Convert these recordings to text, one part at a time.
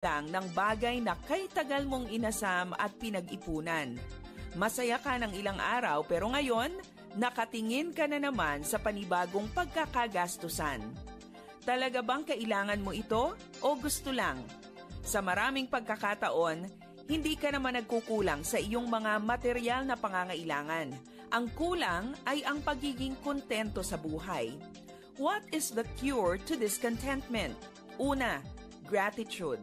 lang ng bagay na kay tagal mong inasam at pinag-ipunan. Masaya ka ng ilang araw pero ngayon, nakatingin ka na naman sa panibagong pagkakagastusan. Talaga bang kailangan mo ito o gusto lang? Sa maraming pagkakataon, hindi ka naman nagkukulang sa iyong mga material na pangangailangan. Ang kulang ay ang pagiging kontento sa buhay. What is the cure to discontentment? Una, gratitude.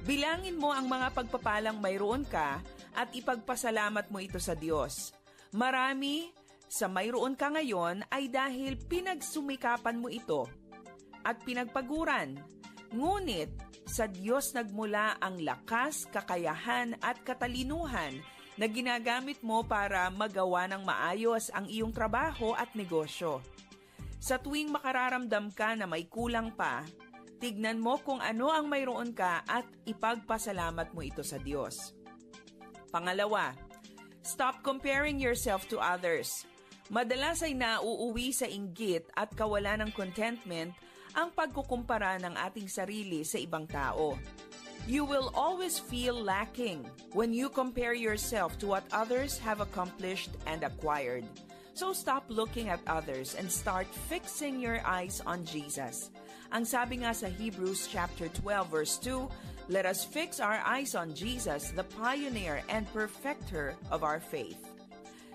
Bilangin mo ang mga pagpapalang mayroon ka at ipagpasalamat mo ito sa Diyos. Marami sa mayroon ka ngayon ay dahil pinagsumikapan mo ito at pinagpaguran. Ngunit sa Diyos nagmula ang lakas, kakayahan at katalinuhan na ginagamit mo para magawa ng maayos ang iyong trabaho at negosyo. Sa tuwing makararamdam ka na may kulang pa, tignan mo kung ano ang mayroon ka at ipagpasalamat mo ito sa Diyos. Pangalawa, stop comparing yourself to others. Madalas ay nauuwi sa inggit at kawalan ng contentment ang pagkukumpara ng ating sarili sa ibang tao. You will always feel lacking when you compare yourself to what others have accomplished and acquired. So stop looking at others and start fixing your eyes on Jesus. Ang sabi nga sa Hebrews chapter 12 verse 2, let us fix our eyes on Jesus, the pioneer and perfecter of our faith.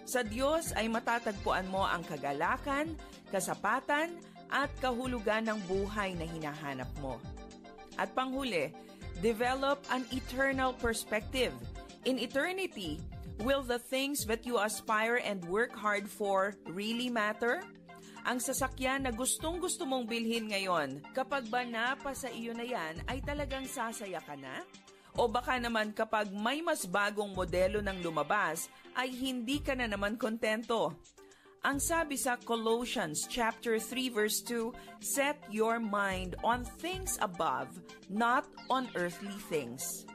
Sa Diyos ay matatagpuan mo ang kagalakan, kasapatan, at kahulugan ng buhay na hinahanap mo. At panghuli, develop an eternal perspective. In eternity, will the things that you aspire and work hard for really matter? Ang sasakyan na gustong-gusto mong bilhin ngayon, kapag ba napasa iyo na yan, ay talagang sasaya ka na? O baka naman kapag may mas bagong modelo ng lumabas, ay hindi ka na naman kontento? Ang sabi sa Colossians chapter 3 verse 2, set your mind on things above, not on earthly things.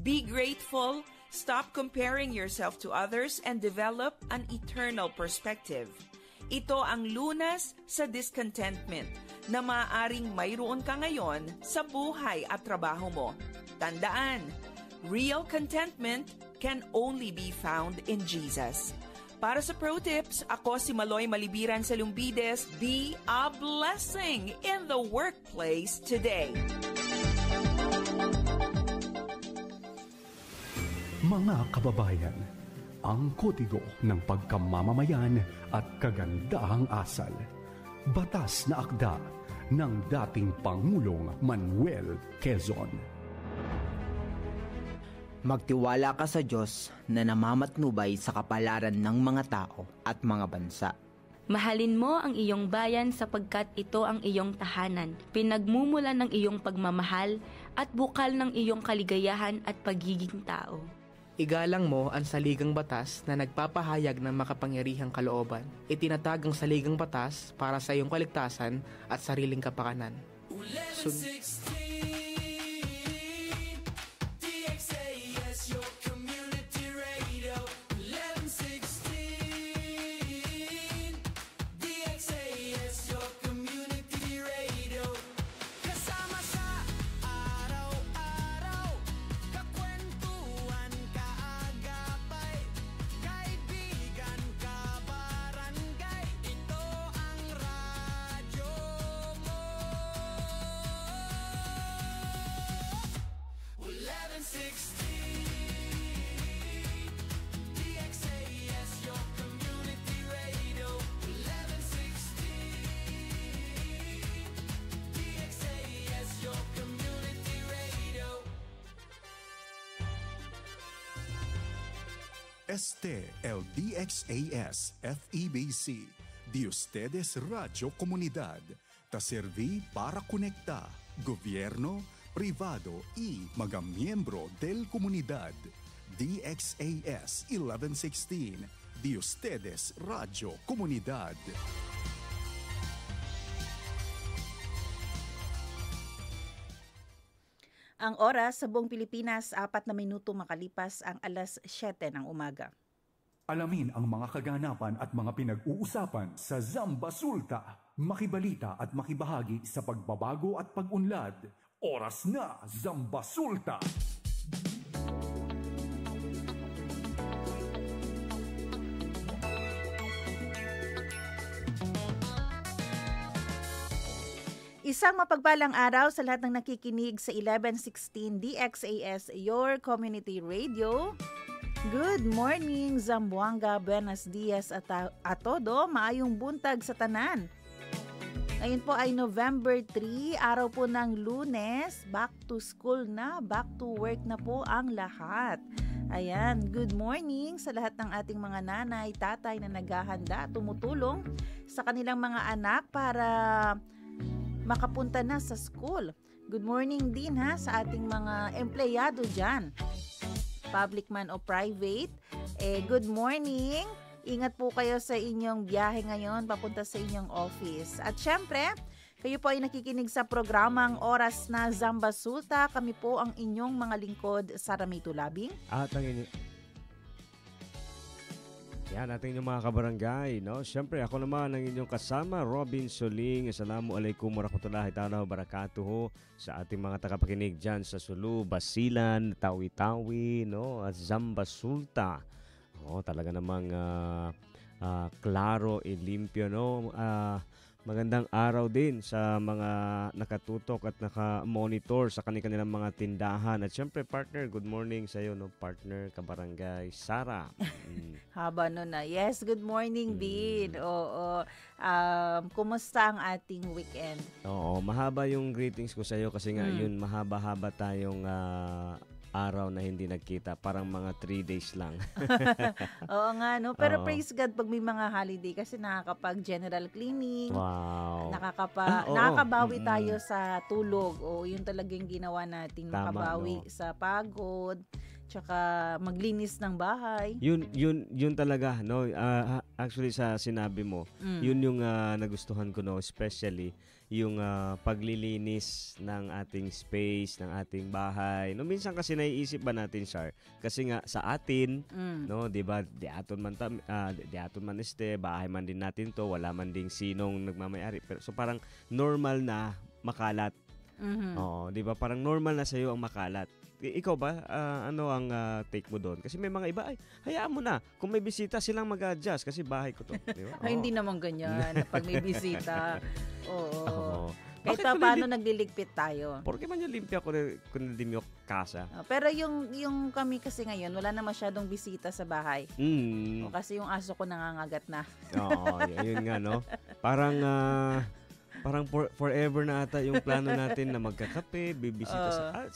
Be grateful, stop comparing yourself to others, and develop an eternal perspective. Ito ang lunas sa discontentment na maaaring mayroon ka ngayon sa buhay at trabaho mo. Tandaan, real contentment can only be found in Jesus. Para sa Pro Tips, ako si Maloy Malibiran sa Lumbides. Be a blessing in the workplace today. Mga kababayan, ang kodigo ng pagkamamamayan at kagandahang asal. Batas na akda ng dating Pangulong Manuel Quezon. Magtiwala ka sa Diyos na namamatnubay sa kapalaran ng mga tao at mga bansa. Mahalin mo ang iyong bayan sapagkat ito ang iyong tahanan, pinagmumulan ng iyong pagmamahal at bukal ng iyong kaligayahan at pagiging tao. Igalang mo ang saligang batas na nagpapahayag ng makapangyarihang kalooban. Itinatag ang saligang batas para sa iyong kaligtasan at sariling kapakanan. El DXAS FEBC, de ustedes Radio Comunidad, ta serví para conecta, gobierno, privado y mga miyembro del comunidad. DXAS 1116, de ustedes Radio Comunidad. Ang oras sa buong Pilipinas, 4 na minuto makalipas ang alas 7 ng umaga. Alamin ang mga kaganapan at mga pinag-uusapan sa Zamba Sulta. Makibalita at makibahagi sa pagbabago at pag-unlad. Oras na, Zambasulta! Isang mapagpalang araw sa lahat ng nakikinig sa 1116 DXAS, your community radio. Good morning, Zamboanga, buenos dias a todo, maayong buntag sa tanan. Ngayon po ay November 3, araw po ng Lunes, back to school na, back to work na po ang lahat. Ayan, good morning sa lahat ng ating mga nanay, tatay na naghahanda, tumutulong sa kanilang mga anak para makapunta na sa school. Good morning din sa ating mga empleyado dyan, public man o private. Good morning. Ingat po kayo sa inyong biyahe ngayon papunta sa inyong office. At syempre, kayo po ay nakikinig sa programang Oras na Zambasulta. Kami po ang inyong mga lingkod, Sara May Tulabing. At ang yan, ating inyong mga kabarangay, no? Siyempre, ako naman ang inyong kasama, Robin Soling. Assalamualaikum warahmatullahi ta'ala wabarakatuh sa ating mga tagapakinig dyan sa Sulu, Basilan, Tawi-Tawi, no? At Zambasulta. Talaga namang klaro, limpyo, no? Magandang araw din sa mga nakatutok at nakamonitor sa kanilang mga tindahan. At syempre, partner, good morning sa iyo, no? Partner, kabarangay, Sara. Haba nun na. Yes, good morning din. Oo. Kumusta ang ating weekend? Oo, mahaba yung greetings ko sa iyo kasi nga yun, mahaba-haba tayong araw na hindi nagkita. Parang mga 3 days lang. Oo nga, no? Pero praise God pag may mga holiday kasi nakakapag-general cleaning. Wow. Nakakabawi tayo sa tulog. Yun talagang ginawa natin. Tama, makabawi sa pagod. Tsaka maglinis ng bahay. Yun talaga, no? Actually, sa sinabi mo, yun yung nagustuhan ko, no? Especially yung paglilinis ng ating space, ng ating bahay. No, minsan kasi naiisip ba natin, Char? Kasi nga sa atin, no, 'di ba? Di aton man bahay man din natin 'to, wala man ding sinong nagmamay-ari. Pero so parang normal na makalat. Oo, 'di ba? Parang normal na sa iyo ang makalat. Ikaw ba, ano ang take mo doon? Kasi may mga iba, ay, hayaan mo na. Kung may bisita, silang mag-adjust kasi bahay ko to. Diba? Ay, hindi naman ganyan. Pag may bisita. Oo. Kahit Bakit paano nagliligpit tayo. Porque man yung limpia ko na dimyok kasa. Pero yung kami kasi ngayon, wala na masyadong bisita sa bahay. Kasi yung aso ko nangangagat na. Oo, yun nga, no? Parang forever na ata yung plano natin na magkakape, bibisita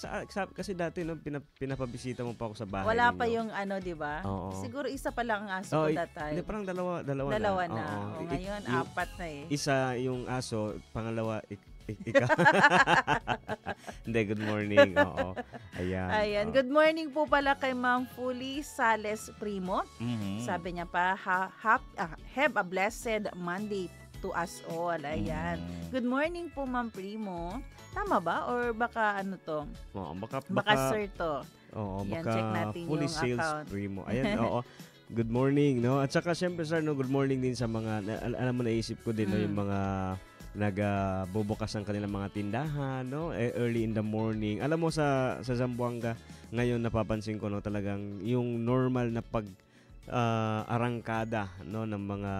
kasi dati no pinapabisita mo pa ako sa bahay. Wala ninyo. Pa yung di ba? Siguro isa pa lang ang aso ko that time. Hindi, parang dalawa na. Ngayon 4 na eh. Isa yung aso, pangalawa ikaw. Hindi, good morning. Oo. Ayan. Good morning po pala kay Ma'am Fully Sales Primo. Sabi niya pa, have a blessed Monday to us all. Ayan. Good morning po, Ma'am Primo. Tama ba? Or baka ano to? Baka sir to. Oo, yan, baka check natin Fully yung Sales account. Primo. Ayan, oo. Good morning, no? At saka syempre, sir, no, good morning din sa mga, alam mo, naisip ko din, no, yung mga nagbubukas ng kanilang mga tindahan, no? Early in the morning. Alam mo, sa Zamboanga, ngayon napapansin ko, no, talagang yung normal na arangkada, no, ng mga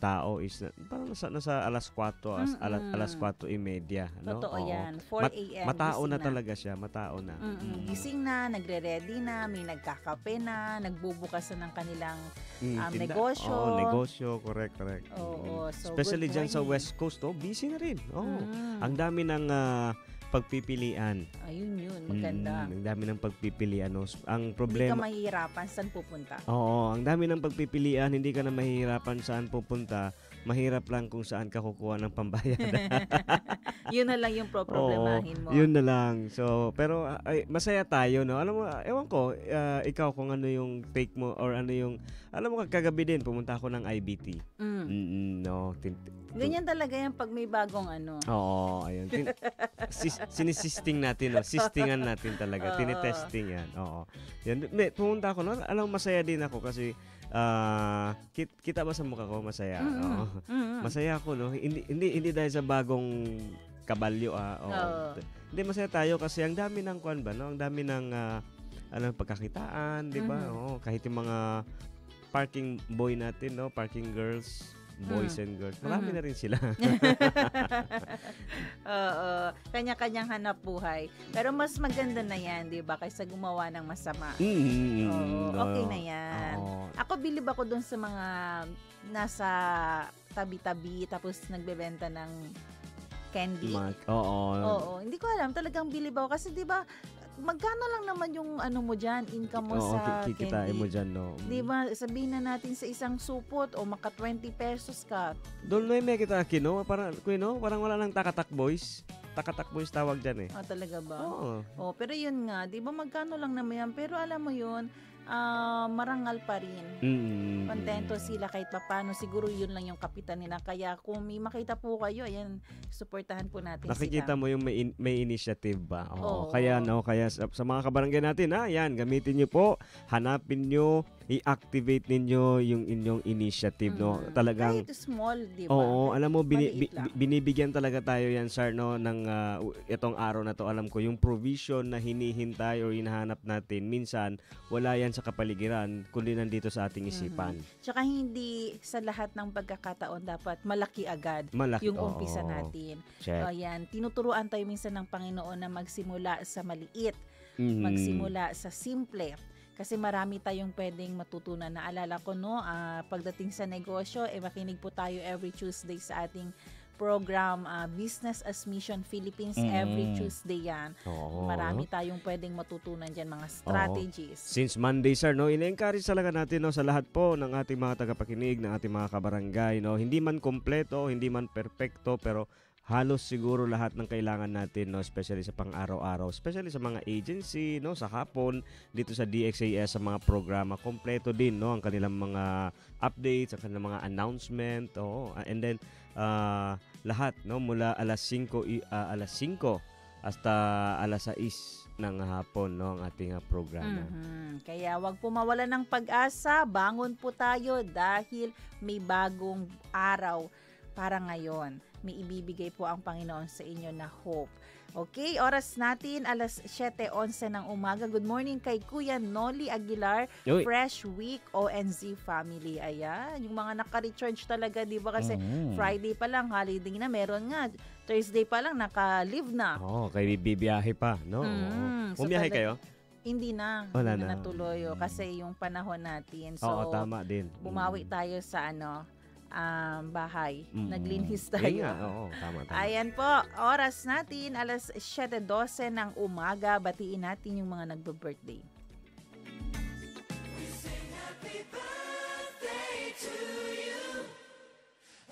tao is parang nasa alas 4 alas 4:30, no. Totoo yan. 4 a.m. Matao na talaga siya, matao na. Gising na, nagre-ready na, may nagkakape na, nagbubukas na ng kanilang negosyo. Negosyo, correct. Oo, so especially dyan sa West Coast, busy na rin. Ang dami ng pagpipilian. Ayun yun, maganda. Ang dami ng pagpipilian. No? Ang problema, hindi ka mahihirapan saan pupunta. Oo, ang dami ng pagpipilian, hindi ka na mahihirapan saan pupunta. Mahirap lang kung saan ka kukuha ng pambayad. Yun na lang yung problemahin mo. Yun na lang. So, pero masaya tayo, no? Alam mo, ewan ko, ikaw kung ano yung take mo or ano yung, alam mo, kagabi din pumunta ako ng IBT. No, ganyan talaga yan pag may bagong ano. Oo, ayun. Sinisisting natin, no? Sistingan natin talaga. Tinitesting yan. Oo. Yan. Pumunta ako, no? Alam mo, masaya din ako kasi kita ba sa mukha ko? Masaya. Masaya ako, no? Hindi dahil sa bagong kabalyo, Hindi, masaya tayo kasi ang dami ng kwan ba, no? Ang dami ng pagkakitaan, di ba? Oo, kahit yung mga parking boy natin, no? Parking girls, boys and girls. Marami na rin sila. Oo, kanya-kanyang hanap buhay. Pero mas maganda na yan, di ba? Kaysa gumawa ng masama. Oo, okay na yan. Ako, bilib ako dun sa mga nasa tabi-tabi tapos nagbebenta ng candy. Oo, hindi ko alam. Talagang bilib ako. Kasi di ba, magkano lang naman yung mo dyan, income mo sa kikitain candy. mo dyan, no? Di ba, sabihin na natin sa isang supot o maka 20 pesos ka. Doon may kita no? Parang wala nang takatak boys. Takatak boys tawag dyan eh. Talaga ba? Oo. Pero yun nga, di ba magkano lang naman yan. Pero alam mo yun, marangal pa rin. Kontento sila kahit papano. Siguro yun lang yung kapitan nila. Kaya kung may makita po kayo, ayan, suportahan po natin nakikita sila. mo yung may initiative ba? Oo. Kaya sa mga kabarangay natin, yan, gamitin nyo po, hanapin nyo, i-activate ninyo yung inyong initiative, no? Talagang kahit small, di ba? Oo, alam mo maliit lang. binibigyan talaga tayo yan, sir, no, ng itong araw na to. Alam ko yung provision na hinihintay o hinahanap natin, minsan wala yan sa kapaligiran kundi nandito sa ating isipan. Tsaka hindi sa lahat ng pagkakataon dapat malaki agad yung umpisa natin. Ayan, tinuturuan tayo minsan ng Panginoon na magsimula sa maliit, magsimula sa simple. Kasi marami tayong pwedeng matutunan. Naalala ko, no, pagdating sa negosyo, makinig po tayo every Tuesday sa ating program, Business as Mission Philippines. Every Tuesday yan. Marami tayong pwedeng matutunan dyan, mga strategies. Since Monday, sir, no, ina-encourage talaga natin, no, sa lahat po ng ating mga tagapakinig, ng ating mga kabarangay, no, hindi man kompleto, hindi man perpekto, pero halos siguro lahat ng kailangan natin, no, especially sa pang-araw-araw, especially sa mga agency, no, sa hapon dito sa DXAS, sa mga programa, kompleto din, no, ang kanilang mga updates, ang kanilang mga announcement, and then lahat, no, mula alas 5 hasta alas 6 ng hapon, no, ang ating programa. Kaya wag po mawalan ng pag-asa, bangon po tayo dahil may bagong araw para ngayon. May ibibigay po ang Panginoon sa inyo na hope. Okay, oras natin, alas 7:11 ng umaga. Good morning kay Kuya Noli Aguilar, Fresh Week ONZ family. Ayan, yung mga naka-recharge talaga, di ba? Kasi Friday pa lang, holiday na, meron nga. Thursday pa lang, naka-leave na. Kay bibiyahe pa, no? Bumiyahe kayo? Hindi na. Wala hindi na. Natuloy. Kasi yung panahon natin. So, tama din. bumawi tayo sa bahay. Naglinis tayo. Tama. Ayan po, oras natin, alas 7:12 ng umaga. Batiin natin yung mga nagbe-birthday. We sing happy birthday to you,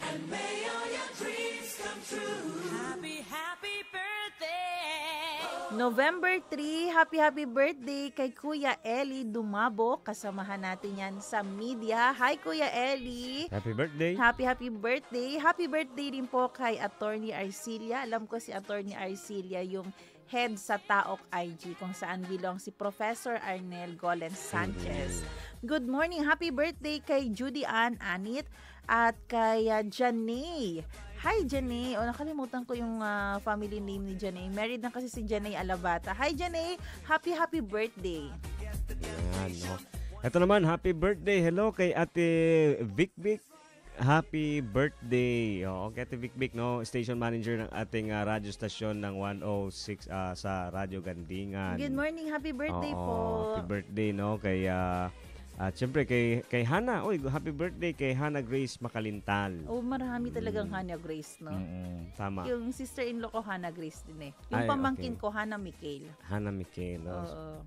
and may all your dreams come true. Happy, happy birthday! November 3, happy birthday kay Kuya Eli Dumabo. Kasamahan natin yan sa media. Hi Kuya Eli. Happy birthday. Happy birthday. Happy birthday din po kay Attorney Arcilia. Alam ko si Attorney Arcilia yung head sa Taok IG kung saan bilong si Professor Arnel Golen Sanchez. Good morning. Happy birthday kay Judy Ann Anit at kay Janay. Hi, Janay. Nakalimutan ko yung family name ni Janay. Married na kasi si Janay Alabata. Hi, Janay. Happy birthday. Yan, no. Ito naman, happy birthday. Hello kay Ate Vic. Happy birthday. Kay Ate Vic, no, station manager ng ating radyo stasyon ng 106 sa Radyo Gandingan. Good morning. Happy birthday po. Happy birthday, no, kay at syempre kay Hana. Happy birthday kay Hana Grace Makalintal. Marami talagang Hana Grace, no? Tama. Yung sister-in-law ko, Hana Grace din eh. Yung pamangkin ko, Hana Mikael. Hana Mikael.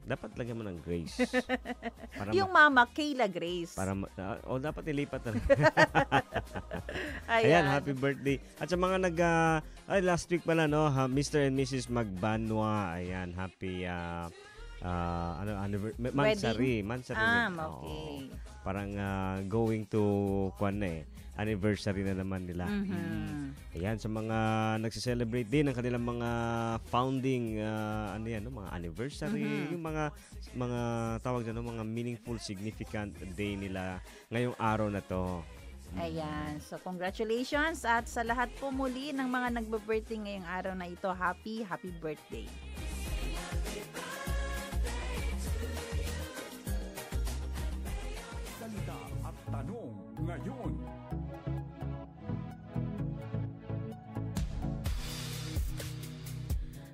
Dapat lagyan mo ng Grace. Yung mama, Kayla Grace. Dapat ilipat na. Ayan, happy birthday. At sa mga last week pala, no, Mr. and Mrs. Magbanwa. Ayan, happy Mansari. Okay. Parang going to anniversary na naman nila. Ayan, sa mga nagse-celebrate din ng kanilang mga founding mga anniversary, yung mga tawag na mga meaningful, significant day nila ngayong araw na to. Ayan. So, congratulations at sa lahat po muli ng mga nagbe-birthday ngayong araw na ito, happy birthday. Salita at tanong ngayon.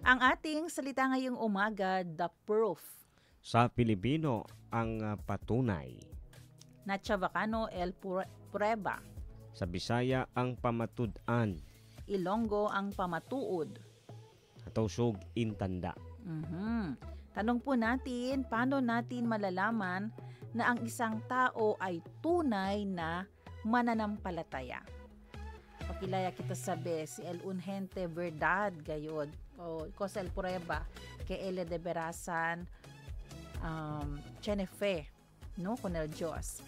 Ang ating salita ngayong umaga, the proof. Sa Pilipino, ang patunay. Na Chavacano, el prueba. Sa Bisaya, ang pamatud-an. Ilonggo, ang pamatuod. Tausog, intanda. Tanong po natin, paano natin malalaman na ang isang tao ay tunay na mananampalataya? Pakilaya kita sabi, si El Unhente Verdad, gayod. O Cosa el Prueba, que ele de Berasan, Chenefe, no? Con el Diyos.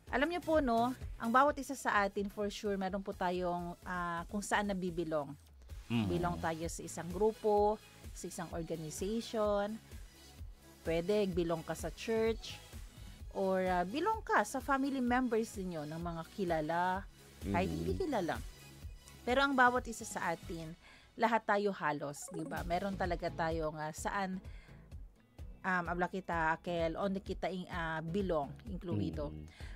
Alam niyo po, no, ang bawat isa sa atin, for sure, meron po tayong kung saan nabibilong. Bilong tayo sa isang grupo, sa isang organization, pwede bilong ka sa church, or bilong ka sa family members niyo ng mga kilala, kahit hindi kilala. Pero ang bawat isa sa atin, lahat tayo halos, di ba? Meron talaga tayong saan abla kita aquel onde kita bilong incluido.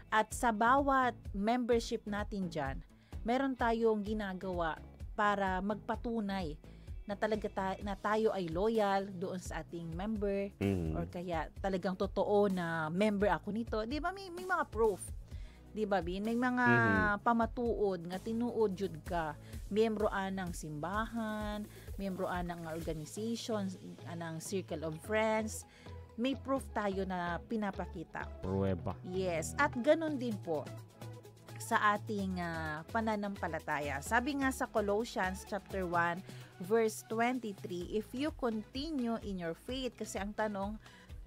At sa bawat membership natin diyan, meron tayong ginagawa para magpatunay na talaga na tayo ay loyal doon sa ating member or kaya talagang totoo na member ako nito. Di ba may mga proof? Di ba, Bin? May mga pamatuod nga tinuod jud ka. Miyembro ng simbahan, miyembro ng organization, ng circle of friends. May proof tayo na pinapakita. Prueba. Yes. At ganun din po sa ating pananampalataya. Sabi nga sa Colossians chapter 1 verse 23, if you continue in your faith, kasi ang tanong,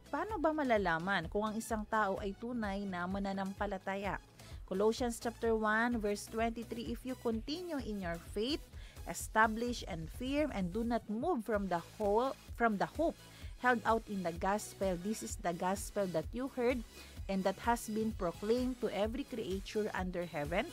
paano ba malalaman kung ang isang tao ay tunay na mananampalataya? Colossians chapter 1 verse 23, if you continue in your faith, establish and firm, and do not move from the hope held out in the gospel. This is the gospel that you heard and that has been proclaimed to every creature under heaven,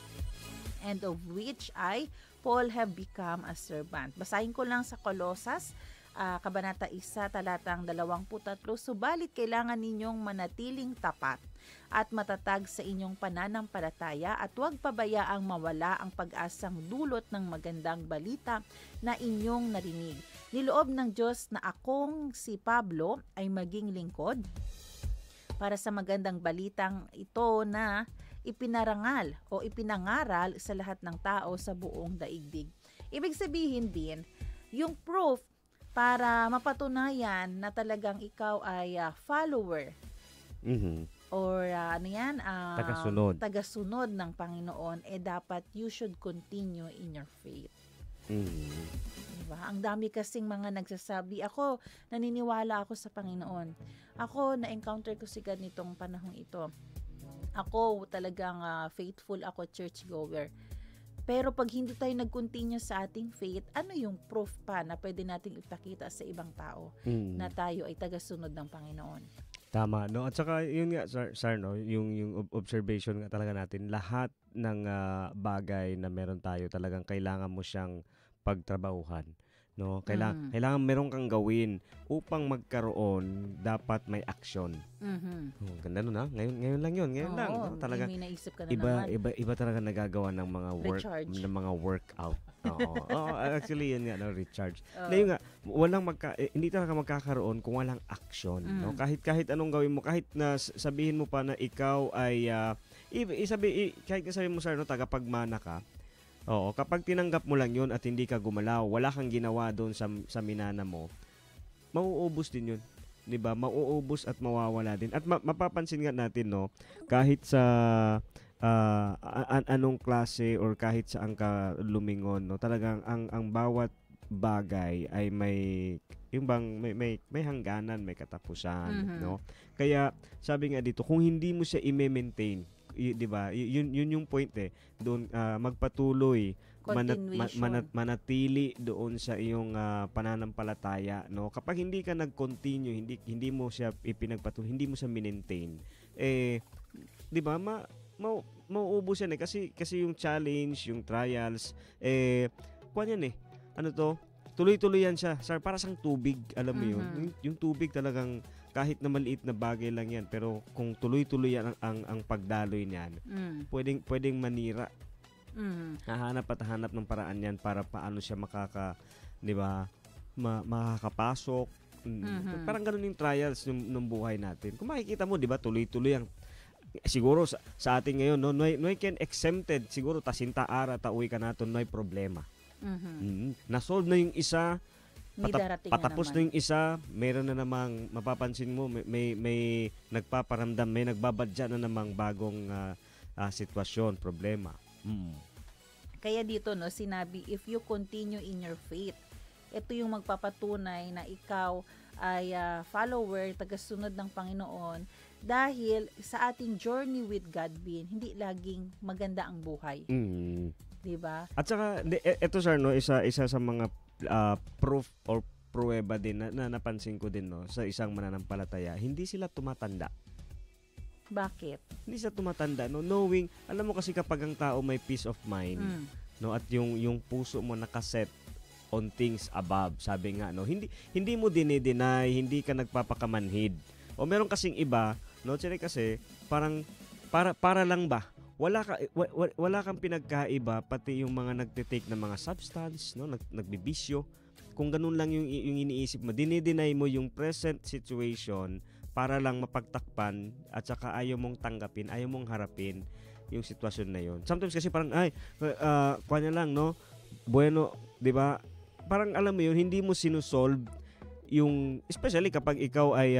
and of which I, Paul, have become a servant. Basahin ko lang sa Colosas, Kabanata 1, talatang 23, subalit kailangan ninyong manatiling tapat at matatag sa inyong pananampalataya at huwag pabayaang mawala ang pag-asang dulot ng magandang balita na inyong narinig. Niloob ng Diyos na akong si Pablo ay maging lingkod para sa magandang balitang ito na ipinarangal o ipinangaral sa lahat ng tao sa buong daigdig. Ibig sabihin din, yung proof para mapatunayan na talagang ikaw ay follower or tagasunod ng Panginoon, dapat you should continue in your faith. Diba? Ang dami kasing mga nagsasabi, ako, naniniwala ako sa Panginoon. Ako, na-encounter ko si God nitong panahong ito. Ako, talagang faithful ako, churchgoer. Pero pag hindi tayo nag-continue sa ating faith, ano yung proof pa na pwede nating ipakita sa ibang tao na tayo ay tagasunod ng Panginoon? Tama, no? At saka yun nga, sir, no? Yung observation nga talaga natin, lahat ng bagay na meron tayo, talagang kailangan mo siyang pagtrabahuhan. No, kailangan meron kang gawin upang magkaroon, dapat may action. Ganda nun, ha? Ngayon lang 'yun, ngayon lang. No? Talaga may naisip ka na iba talaga nagagawa ng mga workout. Actually yun nga, no, recharge. Ngayon nga, hindi talaga magkakaroon kung walang action, no? Kahit anong gawin mo, kahit na sabihin mo pa na ikaw ay kahit sabihin mo, sir, no, tagapagmana ka. Oo, kapag tinanggap mo lang yun at hindi ka gumalaw, wala kang ginawa doon sa minana mo, mauubos din yun. 'Di ba? Mauubos at mawawala din. At mapapansin nga natin, no, kahit sa anong klase or kahit saan ka lumingon, no, talagang ang bawat bagay ay may hangganan, may katapusan, no? Kaya sabi nga dito, kung hindi mo siya i-maintain, 'di ba? Yun yung point doon, magpatuloy, manatili doon sa iyong pananampalataya, no? Kapag hindi ka nag-continue, hindi mo siya ipinagpatuloy, hindi mo siya maintain, 'di ba? mauubos yan kasi yung challenge, yung trials, kuwan yan ano to, tuloy-tuloy yan siya. Sir, para sang tubig, alam mo yun. Yung tubig talagang kahit na maliit na bagay lang yan, pero kung tuloy-tuloy yan ang pagdaloy niyan, pwedeng manira. Hahanap at hanap ng paraan yan para paano siya di ba, makakapasok. Parang ganun yung trials ng buhay natin. Kung makikita mo, di ba, tuloy-tuloy ang siguro sa atin ngayon, no, noy can exempted, siguro tasinta ara uwi ka nato, noy problema. Na-solve na yung isa, patapos na yung isa, meron na namang mapapansin mo, may nagpaparamdam, may nagbabadya na namang bagong sitwasyon, problema. Kaya dito, no, sinabi, if you continue in your faith, ito yung magpapatunay na ikaw ay follower, tagasunod ng Panginoon, dahil sa ating journey with God, hindi laging maganda ang buhay. Diba? At saka, ito sir, no, isa sa mga proof or pruweba din na napansin ko din, no, sa isang mananampalataya, hindi sila tumatanda. Bakit? Hindi sila tumatanda, no, knowing, alam mo kasi kapag ang tao may peace of mind, no, at yung puso mo nakaset on things above, sabi nga, no, hindi mo dinideny, hindi ka nagpapakamanhid. O meron kasing iba, no, kasi parang para lang ba? Wala kang pinagkaiba, pati yung mga nagte-take ng mga substance, no, nagbibisyo. Kung ganun lang yung iniisip mo, dinideny mo yung present situation para lang mapagtakpan at saka ayaw mong tanggapin, ayaw mong harapin yung sitwasyon na yun. Sometimes kasi parang kuha na lang, no, bueno, 'di ba? Parang alam mo yun, hindi mo sinusolve yung, especially kapag ikaw ay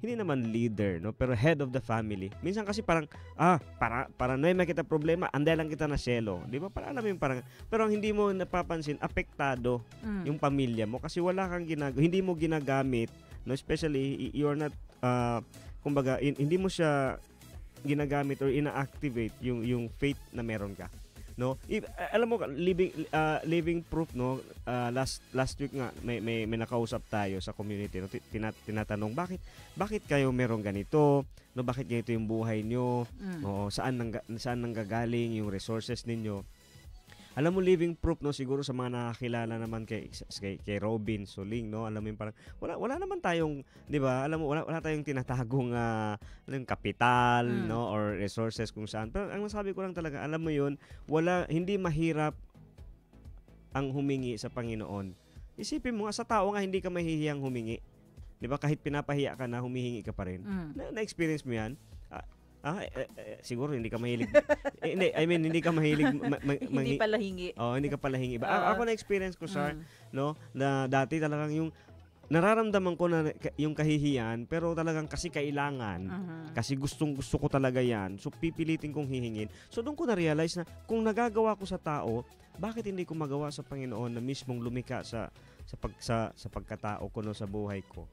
hindi naman leader, no, pero head of the family. Minsan kasi parang para may makita problema, anday lang kita na selo, 'di ba? Para alam mo yung parang, pero ang hindi mo napapansin, apektado yung pamilya mo kasi wala kang hindi mo ginagamit, no, especially you're not kumbaga hindi mo siya ginagamit or ina-activate yung faith na meron ka, no. Alam mo, living proof, no. Last week nga may nakausap tayo sa community, no. Tinatanong bakit kayo merong ganito, no, bakit ganito yung buhay nyo, no, saan nanggagaling yung resources ninyo. Alam mo, living proof, no, siguro sa mga nakakilala naman kay Robin Soling, no, alam mo yung parang wala naman tayong, 'di ba? Alam mo, wala tayong tinatagong kapital, no, or resources kung saan. Pero ang masabi ko lang talaga, alam mo 'yun, hindi mahirap ang humingi sa Panginoon. Isipin mo nga, sa tao nga hindi ka mahihiyang humingi. 'Di ba? Kahit pinapahiya ka na, humihingi ka pa rin. Na-experience mo 'yan? Siguro hindi ka mahilig. Hindi ka mahilig hindi pala hingi. Hindi ka pala hingi. Ako na-experience ko, sir, no, na dati talagang yung nararamdaman ko na yung kahihiyan, pero talagang kasi kailangan, kasi gustong-gusto ko talaga yan, so pipilitin kong hihingin. So doon ko na-realize na kung nagagawa ko sa tao, bakit hindi ko magawa sa Panginoon na mismong lumika sa pagkatao ko, no, sa buhay ko.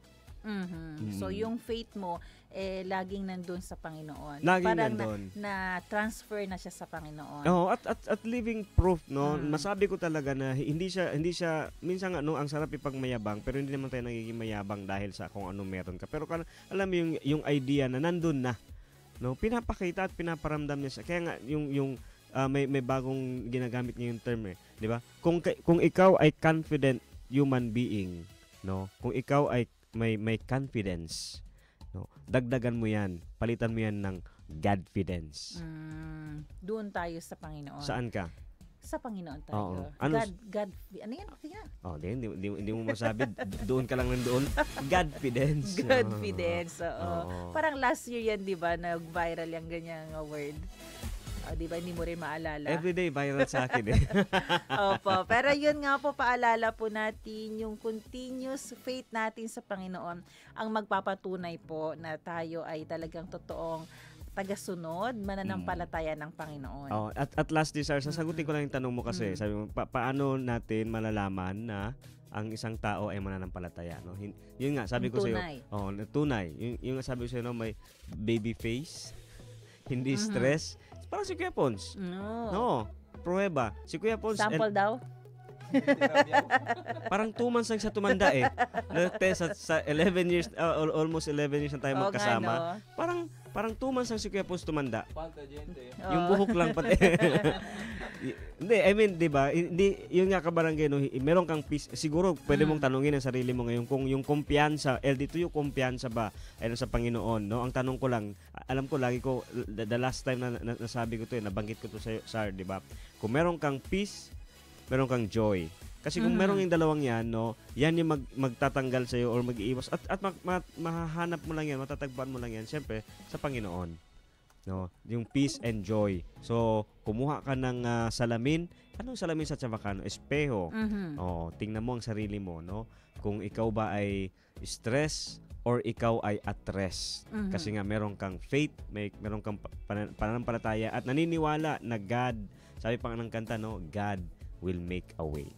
So yung faith mo laging nandun sa Panginoon. Laging parang nandun. na transfer na siya sa Panginoon. At living proof, no. Masabi ko talaga na hindi siya minsan nga, no, ang sarap ipagmayabang, pero hindi naman tayo nagiging mayabang dahil sa kung ano meron ka. Pero alam mo yung idea na nandun na, no, pinapakita at pinaparamdam niya siya. Kaya nga yung may bagong ginagamit niya yung term, 'di ba? Kung ikaw ay confident human being, no, kung ikaw ay may confidence, no, dagdagan mo yan, palitan mo yan ng Godfidence. Doon tayo sa Panginoon. Saan ka? Sa Panginoon tayo. Ano yan? Hindi mo masabi, doon ka lang nandoon. Godfidence. Godfidence, Parang last year yan, di ba, nag-viral yung ganyang word. Di ba, hindi mo rin maalala? Everyday viral sa akin Opo, pero yun nga po, paalala po natin yung continuous faith natin sa Panginoon ang magpapatunay po na tayo ay talagang totoong tagasunod, mananampalataya ng Panginoon. At lastly, sir, sasagutin ko lang yung tanong mo kasi, sabi mo, paano natin malalaman na ang isang tao ay mananampalataya, no? Yun nga, sabi ko sa iyo, tunay. Yung sabi ko sa iyo, no, may baby face, hindi stress. Parang si Kuya Pons. No, pruweba. Si Kuya Pons. Sample daw? Parang 2 months lang siya tumanda eh. Sa 11 years, almost 11 years na tayo magkasama. Parang 2 months lang si Kuya Pons tumanda. Yung buhok lang pati. Hindi, I mean, 'di ba? Hindi yung nga kabarangay no, meron kang peace. Siguro pwede mong tanungin ang sarili mo ngayon kung yung kumpiyansa, dito yung kumpiyansa ba sa Panginoon, no? Ang tanong ko lang, alam ko lagi ko the last time na nasabi ko 'to, nabanggit ko 'to sa Sar, 'di ba? Kung meron kang peace, meron kang joy. Kasi kung meron yung dalawang yan, no, yan yung magtatanggal sa iyo or mag-iiwas at mahahanap mo lang yan, matatagpuan mo lang yan siyempre sa Panginoon. No, yung peace and joy. So, kumuha ka ng salamin. Anong salamin sa Chavacano? Espeho. Tingnan mo ang sarili mo, no? Kung ikaw ba ay stress or ikaw ay at rest. Kasi nga meron kang faith, meron kang pananampalataya at naniniwala na God, sabi pa ng kanta, no, God will make a way.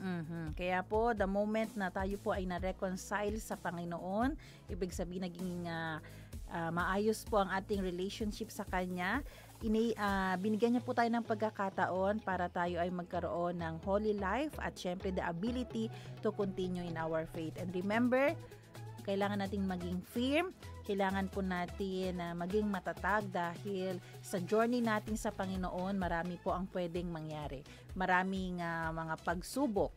Kaya po, the moment na tayo po ay na-reconcile sa Panginoon, ibig sabihin naging maayos po ang ating relationship sa Kanya, binigyan niya po tayo ng pagkakataon para tayo ay magkaroon ng holy life at syempre the ability to continue in our faith. And remember, kailangan nating maging firm, kailangan po natin maging matatag dahil sa journey natin sa Panginoon, marami po ang pwedeng mangyari. Maraming mga pagsubok,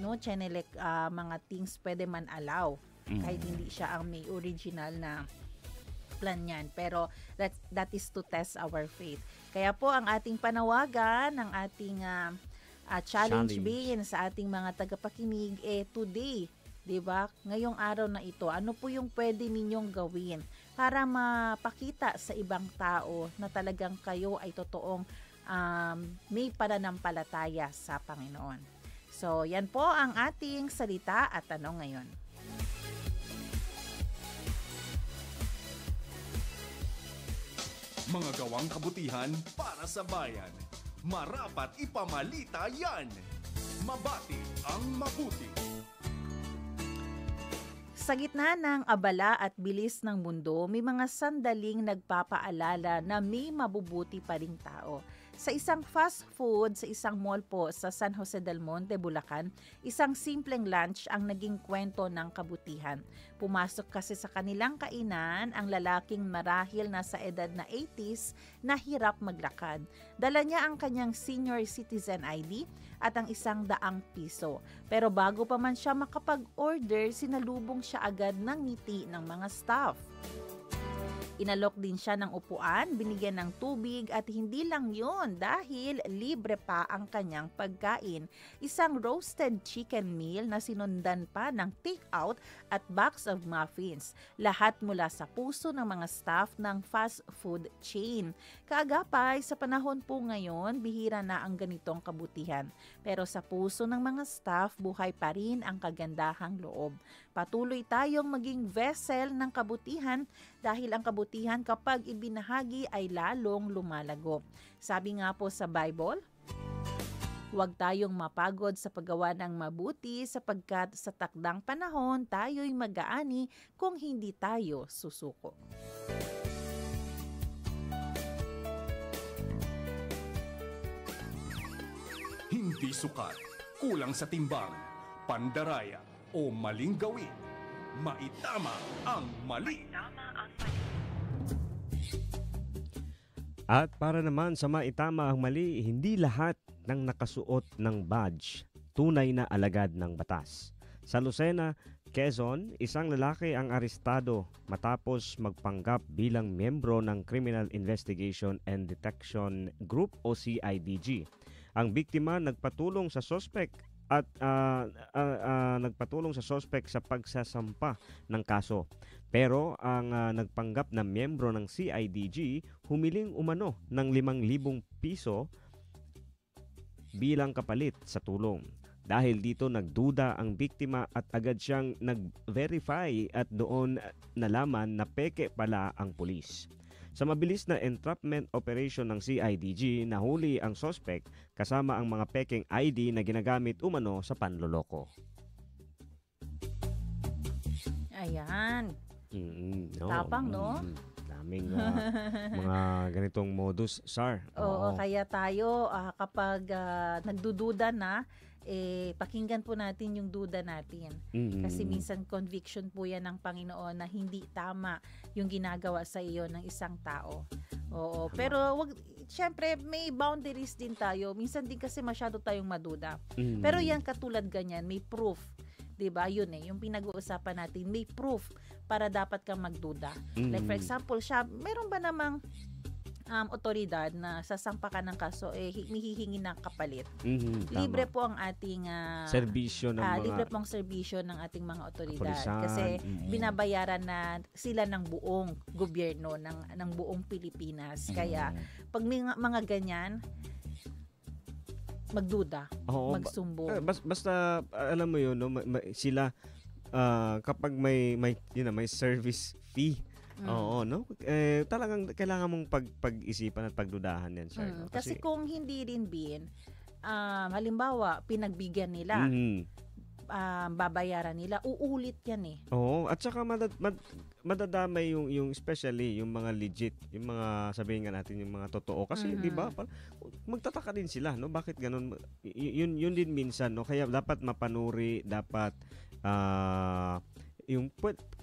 no, Chenelec, mga things pwede man allow kahit hindi siya ang may original na plan niyan. Pero that is to test our faith. Kaya po ang ating panawagan, ang ating challenge being sa ating mga tagapakinig today, 'di ba? Ngayong araw na ito, ano po yung pwede ninyong gawin para mapakita sa ibang tao na talagang kayo ay totoong may pananampalataya sa Panginoon. So, yan po ang ating salita at tanong ngayon. Mga gawang kabutihan para sa bayan. Marapat ipamalita yan. Mabati ang mabuti. Sa gitna ng abala at bilis ng mundo, may mga sandaling nagpapaalala na may mabubuti pa ring tao. Sa isang fast food sa isang mall po sa San Jose del Monte, Bulacan, isang simpleng lunch ang naging kwento ng kabutihan. Pumasok kasi sa kanilang kainan ang lalaking marahil nasa edad na 80s na hirap maglakad. Dala niya ang kanyang senior citizen ID at ang 100 piso. Pero bago pa man siya makapag-order, sinalubong siya agad ng ngiti ng mga staff. Inalok din siya ng upuan, binigyan ng tubig at hindi lang yun dahil libre pa ang kanyang pagkain. Isang roasted chicken meal na sinundan pa ng take-out at box of muffins. Lahat mula sa puso ng mga staff ng fast food chain. Kaagapay, sa panahon po ngayon, bihira na ang ganitong kabutihan. Pero sa puso ng mga staff, buhay pa rin ang kagandahang loob. Patuloy tayong maging vessel ng kabutihan dahil ang kabutihan kapag ibinahagi ay lalong lumalago. Sabi nga po sa Bible, huwag tayong mapagod sa paggawa ng mabuti sapagkat sa takdang panahon tayo'y mag-aani kung hindi tayo susuko. Hindi sukat, kulang sa timbang, pandaraya o maling gawin. Maitama ang mali. At para naman sa maitama ang mali, hindi lahat ng nakasuot ng badge tunay na alagad ng batas. Sa Lucena, Quezon, isang lalaki ang arestado matapos magpanggap bilang miyembro ng Criminal Investigation and Detection Group o CIDG. Ang biktima nagpatulong sa suspect at nagpatulong sa suspect sa pagsasampa ng kaso. Pero ang nagpanggap na miyembro ng CIDG humiling umano ng 5,000 piso bilang kapalit sa tulong. Dahil dito nagduda ang biktima at agad siyang nag-verify at doon nalaman na peke pala ang pulis. Sa mabilis na entrapment operation ng CIDG, nahuli ang suspect kasama ang mga pekeng ID na ginagamit umano sa panloloko. Ayan. No, Tapang, no? Daming mga ganitong modus, Sar. Oo, kaya tayo kapag nagdududa na, pakinggan po natin yung duda natin. Kasi minsan conviction po yan ng Panginoon na hindi tama yung ginagawa sa iyo ng isang tao. Oo, pero syempre may boundaries din tayo. Minsan din kasi masyado tayong maduda. Pero yan katulad ganyan, may proof. 'Di ba? Yun yung pinag-uusapan natin, may proof para dapat kang magduda. Like for example, meron ba namang otoridad na sasampa ka ng kaso hihingi ng kapalit. Libre po ang ating serbisyo ng mga libre pong serbisyo ng ating mga otoridad kapulisan. kasi binabayaran na sila ng buong gobyerno ng buong Pilipinas. Kaya pag mga ganyan magduda, magsumbong. Basta alam mo 'yun, no, sila kapag may service fee. Oo, no? Talagang kailangan mong pag-isipan at pagdudahan yan, sir. No? Kasi kung hindi rin halimbawa, pinagbigyan nila, babayaran nila, uulit yan Oo, at saka madadamay yung especially yung mga legit, yung mga sabihin nga natin yung mga totoo. Kasi, di ba, magtataka din sila, no? Bakit ganun? Yun din minsan, no? Kaya dapat mapanuri, dapat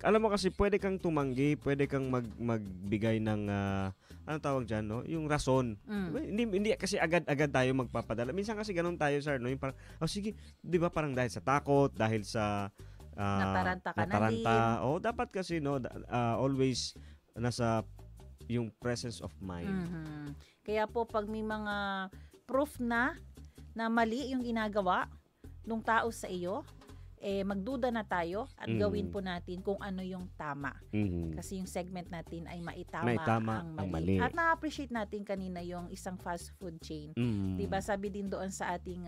alam mo kasi pwede kang tumanggi, pwede kang magbigay ng ano tawag diyan, no? Yung rason. Hindi kasi agad-agad tayo magpapadala. Minsan kasi ganun tayo, sir, no? Yung parang sige, 'di ba, parang dahil sa takot, dahil sa nataranta ka na din. Dapat kasi, no, always nasa yung presence of mind. Kaya po pag may mga proof na mali yung ginagawa ng tao sa iyo, magduda na tayo at gawin po natin kung ano yung tama. Kasi yung segment natin ay maitama ang mali. At na-appreciate natin kanina yung isang fast food chain. Diba, sabi din doon sa ating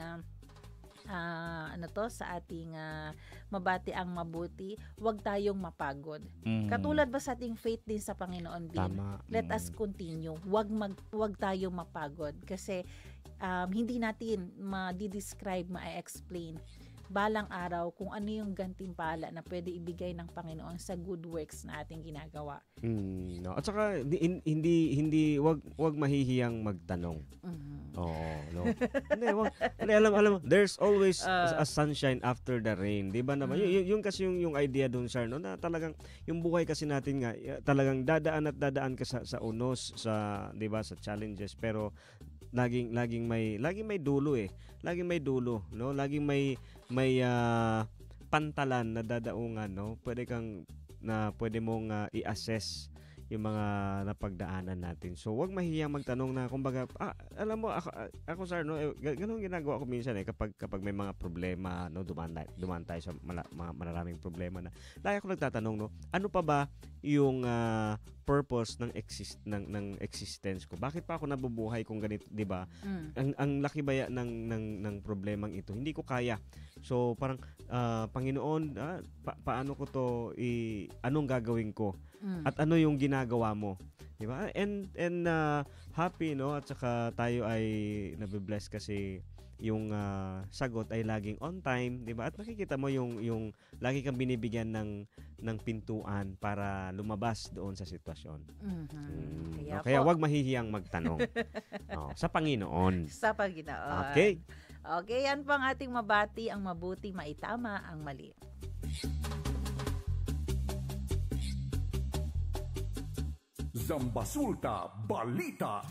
sa ating mabati ang mabuti, huwag tayong mapagod. Katulad ba sa ating faith din sa Panginoon din? Let us continue. Huwag tayong mapagod kasi hindi natin ma-describe, ma-explain balang araw kung ano yung gantimpala na pwede ibigay ng Panginoon sa good works na ating ginagawa. No. At saka hindi wag mahihiyang magtanong. Oo, no. Hindi, alam, there's always a sunshine after the rain. 'Di ba naman? Yung kasi yung idea doon, sir, no, na talagang yung buhay kasi natin nga talagang dadaan ka sa unos, sa 'di ba, sa challenges, pero laging may dulo Laging may dulo, no? Laging may pantalan na dadaungan, no? Pwede mong i-assess yung mga napagdaanan natin. So, wag mahiyang magtanong na, kumbaga, alam mo, ako sir, no, ganun ginagawa ko minsan kapag may mga problema, no, dumaan tayo sa maraming problema na. Lagi ako nagtatanong, no, ano pa ba yung purpose ng existence ko? Bakit pa ako nabubuhay kung ganito, 'di ba? Ang laki baya ng problemang ito. Hindi ko kaya. So, parang Panginoon, paano ko to anong gagawin ko? At ano yung ginagawa mo, 'di ba? And happy, no, at saka tayo ay nabe-bless kasi yung sagot ay laging on time, 'di ba? At nakikita mo yung lagi kang binibigyan ng pintuan para lumabas doon sa sitwasyon. Kaya wag mahihiyang magtanong. Sa Panginoon. Sa Panginoon. Okay. Okay, yan po ang ating mabati, ang mabuti, maitama ang mali. Zambasulta Balita.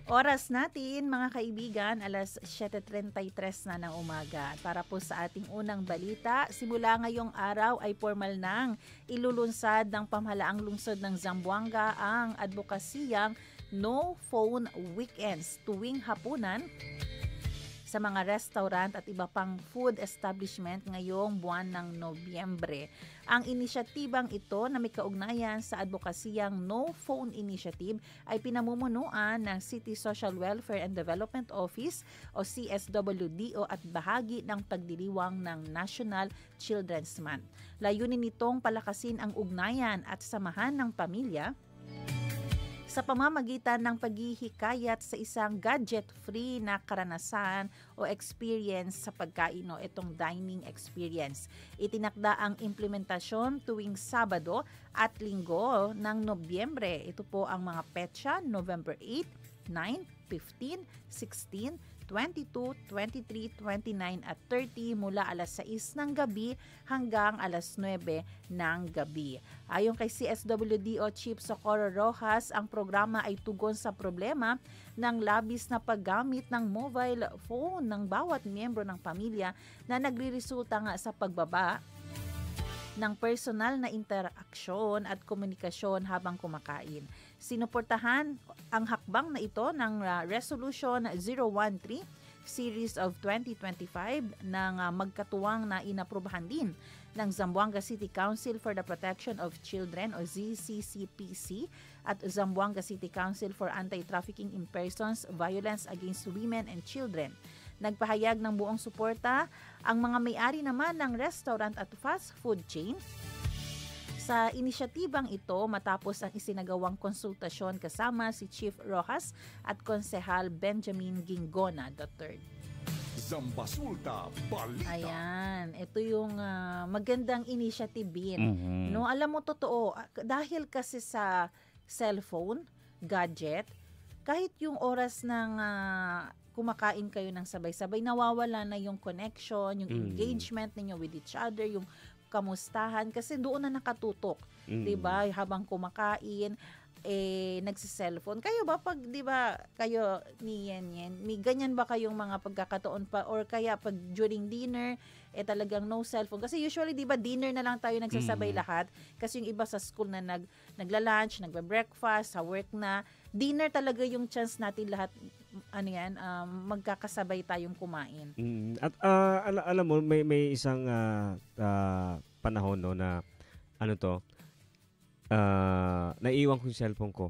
Oras natin, mga kaibigan, alas 7:33 na ng umaga. Para po sa ating unang balita, simula ngayong araw ay formal nang ilulunsad ng pamahalaang lungsod ng Zamboanga ang advokasiyang No Phone Weekends tuwing hapunan sa mga restaurant at iba pang food establishment ngayong buwan ng Nobyembre. Ang inisyatibang ito na may kaugnayan sa advokasiyang No Phone Initiative ay pinamumunuan ng City Social Welfare and Development Office o CSWDO at bahagi ng pagdiriwang ng National Children's Month. Layunin nitong palakasin ang ugnayan at samahan ng pamilya sa pamamagitan ng paghihikayat sa isang gadget-free na karanasan o experience sa pagkain o itong dining experience. Itinakda ang implementasyon tuwing Sabado at Linggo ng Nobyembre. Ito po ang mga petsa, November 8, 9, 15, 16, 22, 23, 29 at 30 mula alas 6 ng gabi hanggang alas 9 ng gabi. Ayon kay CSWDO Chief Socorro Rojas, ang programa ay tugon sa problema ng labis na paggamit ng mobile phone ng bawat miyembro ng pamilya na nagre-resulta nga sa pagbaba ng personal na interaksyon at komunikasyon habang kumakain. Sinuportahan ang hakbang na ito ng Resolution 013 Series of 2025 ng magkatuwang na inaprubahan din ng Zamboanga City Council for the Protection of Children o ZCCPC at Zamboanga City Council for Anti-Trafficking in Persons, Violence Against Women and Children. Nagpahayag ng buong suporta ang mga may-ari naman ng restaurant at fast food chain sa inisyatibang ito matapos ang isinagawang konsultasyon kasama si Chief Rojas at Konsehal Benjamin Gingona III. Zambasulta Balita. Ayan, ito yung magandang initiative no, alam mo totoo dahil kasi sa cellphone, gadget, kahit yung oras ng kumakain kayo ng sabay-sabay, nawawala na yung connection, yung engagement ninyo with each other, yung kamustahan kasi doon na nakatutok, 'di ba? Habang kumakain nagsi-cellphone. Kayo ba pag 'di ba kayo ni Yen, may ganyan ba kayong mga pagkakataon pa or kaya pag during dinner talagang no cellphone? Kasi usually 'di ba dinner na lang tayo nagsasabay lahat kasi yung iba sa school na nagla-lunch, nagbe-breakfast, sa work na, dinner talaga yung chance natin lahat magkakasabay tayong kumain. At alam mo may isang panahon no na naiiwan ko yung cellphone ko.